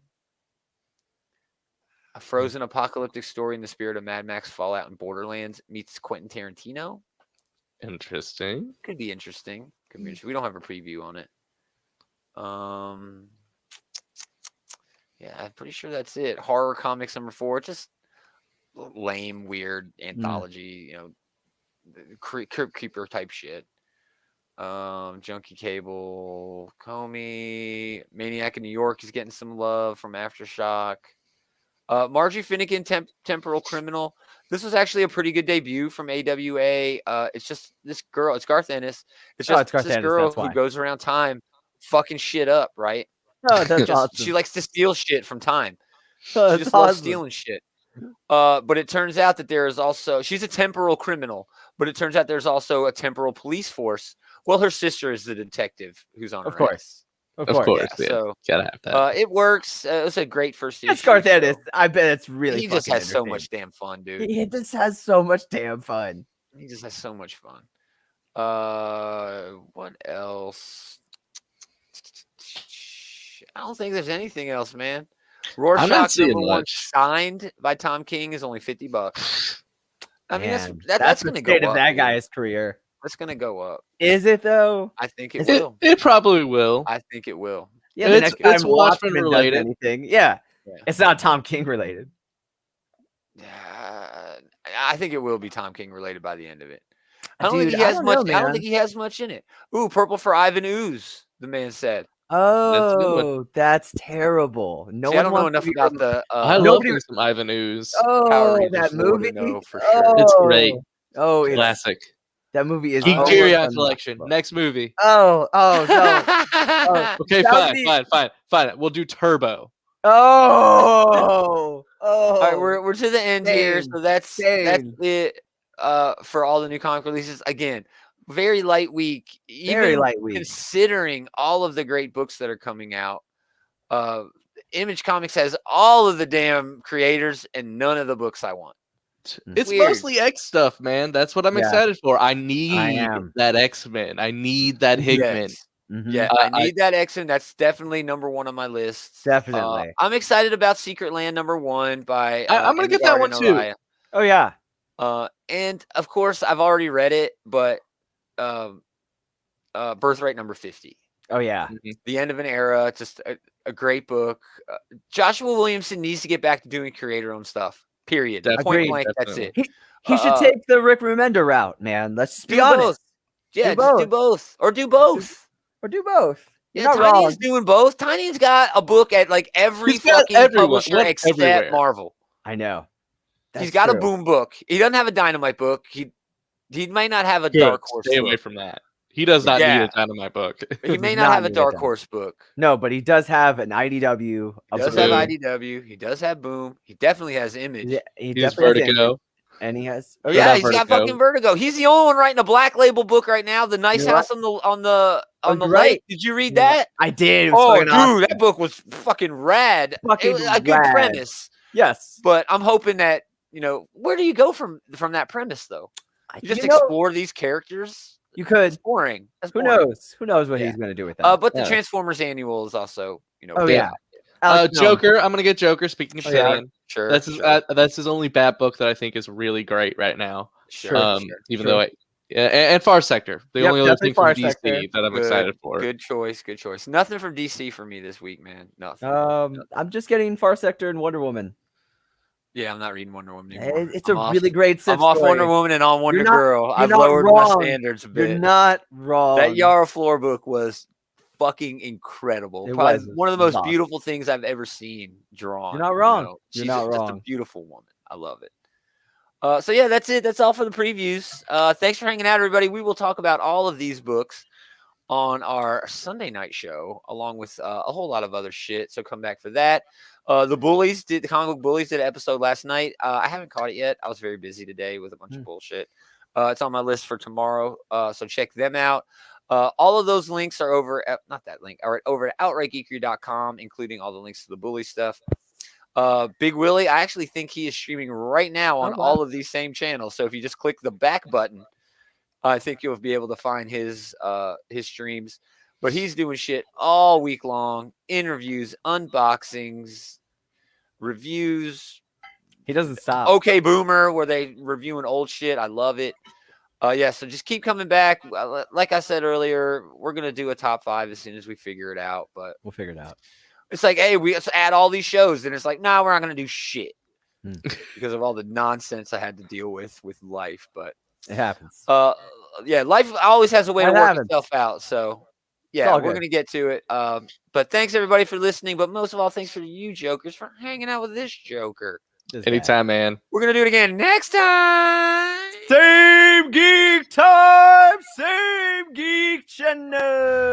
B: A frozen apocalyptic story in the spirit of Mad Max, Fallout, and Borderlands meets Quentin Tarantino.
A: Interesting.
B: Could be interesting. We don't have a preview on it. Yeah, I'm pretty sure that's it. Horror Comics number 4, just lame, weird anthology, you know, Crypt Keeper type shit. Junkie Cable, Comey, Maniac in New York is getting some love from Aftershock. Margie Finnegan, Temporal Criminal. This was actually a pretty good debut from AWA. It's just this girl. It's Garth Ennis. It's just this girl who goes around time fucking shit up, right?
C: Oh, that's awesome.
B: She likes to steal shit from time. She just loves stealing shit. But it turns out that there is also, she's a temporal criminal, but it turns out there's also a temporal police force. Well, her sister is the detective who's on her.
C: Of course.
A: Yeah. So gotta have that.
B: It works. It was a great first issue.
C: It's Garth Ennis. I bet it's really.
B: He just has so much damn fun, dude.
C: He just has so much damn fun.
B: He just has so much fun. What else? I don't think there's anything else, man. Rorschach #1 signed by Tom King is only $50. I mean, that's going to go up.
C: Of that guy's career.
B: That's going to go up.
C: Is it though?
B: I think it will.
A: It probably will.
B: I think it will.
C: Yeah, it's Watchmen related. Anything. Yeah, it's not Tom King related.
B: I think it will be Tom King related by the end of it. I don't think he has much. I don't think he has much in it. Ooh, purple for Ivan Ooze. The man said.
C: Oh, that's terrible.
B: I don't know enough about the.
A: I love some Ivan Ooze.
C: Oh, that movie.
B: For sure.
A: It's great.
C: Oh,
A: it's classic.
C: That movie is
A: Geek Collection. Next movie.
C: Oh no.
A: Okay, fine. We'll do Turbo.
C: Oh.
B: All right, we're to the end here, so that's it for all the new comic releases. Again, very light week. Considering all of the great books that are coming out. Image Comics has all of the damn creators and none of the books I want.
A: It's mostly X stuff, man. That's what I'm excited for. I need that X-Men. I need that Hickman.
B: Yes. Yeah, I need that X-Men. That's definitely #1 on my list.
C: Definitely.
B: I'm excited about Secret Land #1 by.
A: I'm gonna get that one too.
B: Araya.
C: Oh yeah.
B: And of course I've already read it, but Birthright #50.
C: Oh yeah.
B: The End of an Era. Just a great book. Joshua Williamson needs to get back to doing creator-owned stuff. Period. Point blank. That's it.
C: He should take the Rick Remender route, man. Let's just be honest.
B: Yeah, just do both. Or do both.
C: Or do both.
B: You're not Tiny's doing both. Tiny's got a book at like every fucking publisher except everywhere. Marvel.
C: I know.
B: He's got a Boom book. He doesn't have a Dynamite book. He might not have a Dark Horse
A: book. Stay away from that. He does not need a Dynamite book.
B: He may not have a Dark Horse book.
C: No, but he does have an IDW.
B: He does have IDW. He does have Boom. He definitely has Image.
C: Yeah,
A: he has Vertigo.
C: And he has
B: he's got fucking Vertigo. He's the only one writing a Black Label book right now. The Nice House on the lake. Did you read that?
C: I did.
B: Dude, that book was fucking rad. It was a good premise.
C: Yes,
B: but I'm hoping that where do you go from that premise though? You just explore these characters.
C: You could.
B: It's boring. That's
C: boring. Who knows what he's going to do with that?
B: But the Transformers annual is also
A: Joker. I'm gonna get Joker. Speaking of Tyrion,
B: sure.
A: That's his only bad book that I think is really great right now.
B: Sure.
A: Even though and Far Sector, the only other thing from DC that I'm excited for.
B: Good choice. Nothing from DC for me this week, man. Nothing.
C: I'm just getting Far Sector and Wonder Woman.
B: Yeah, I'm not reading Wonder Woman anymore.
C: It's really great.
B: I'm off Wonder Woman and on Wonder Girl. I've lowered my standards a bit.
C: You're not wrong.
B: That Yara Flor book was fucking incredible. Probably one of the most beautiful things I've ever seen drawn.
C: You're not wrong.
B: She's just a beautiful woman. I love it. So yeah, that's it. That's all for the previews. Thanks for hanging out, everybody. We will talk about all of these books on our Sunday night show, along with a whole lot of other shit. So come back for that. The Comic Book Bullies did an episode last night. I haven't caught it yet. I was very busy today with a bunch of bullshit. It's on my list for tomorrow. So check them out. All of those links are over at, not that link, over at outrightgeekery.com, including all the links to the Bully stuff. Big Willie, I actually think he is streaming right now on all of these same channels. So if you just click the back button, I think you'll be able to find his streams. But he's doing shit all week long. Interviews, unboxings, reviews.
C: He doesn't stop.
B: Okay, Boomer, where they reviewing old shit. I love it. So just keep coming back. Like I said earlier, we're going to do a top 5 as soon as we figure it out. But
C: we'll figure it out.
B: It's like, hey, let's add all these shows. And it's like, no, we're not going to do shit. Because of all the nonsense I had to deal with life. But
C: it happens.
B: Life always has a way to work itself out. So, yeah, we're going to get to it. But thanks, everybody, for listening. But most of all, thanks for you jokers for hanging out with this joker.
A: Anytime, man.
B: We're going to do it again next time.
C: Same geek time, same geek channel.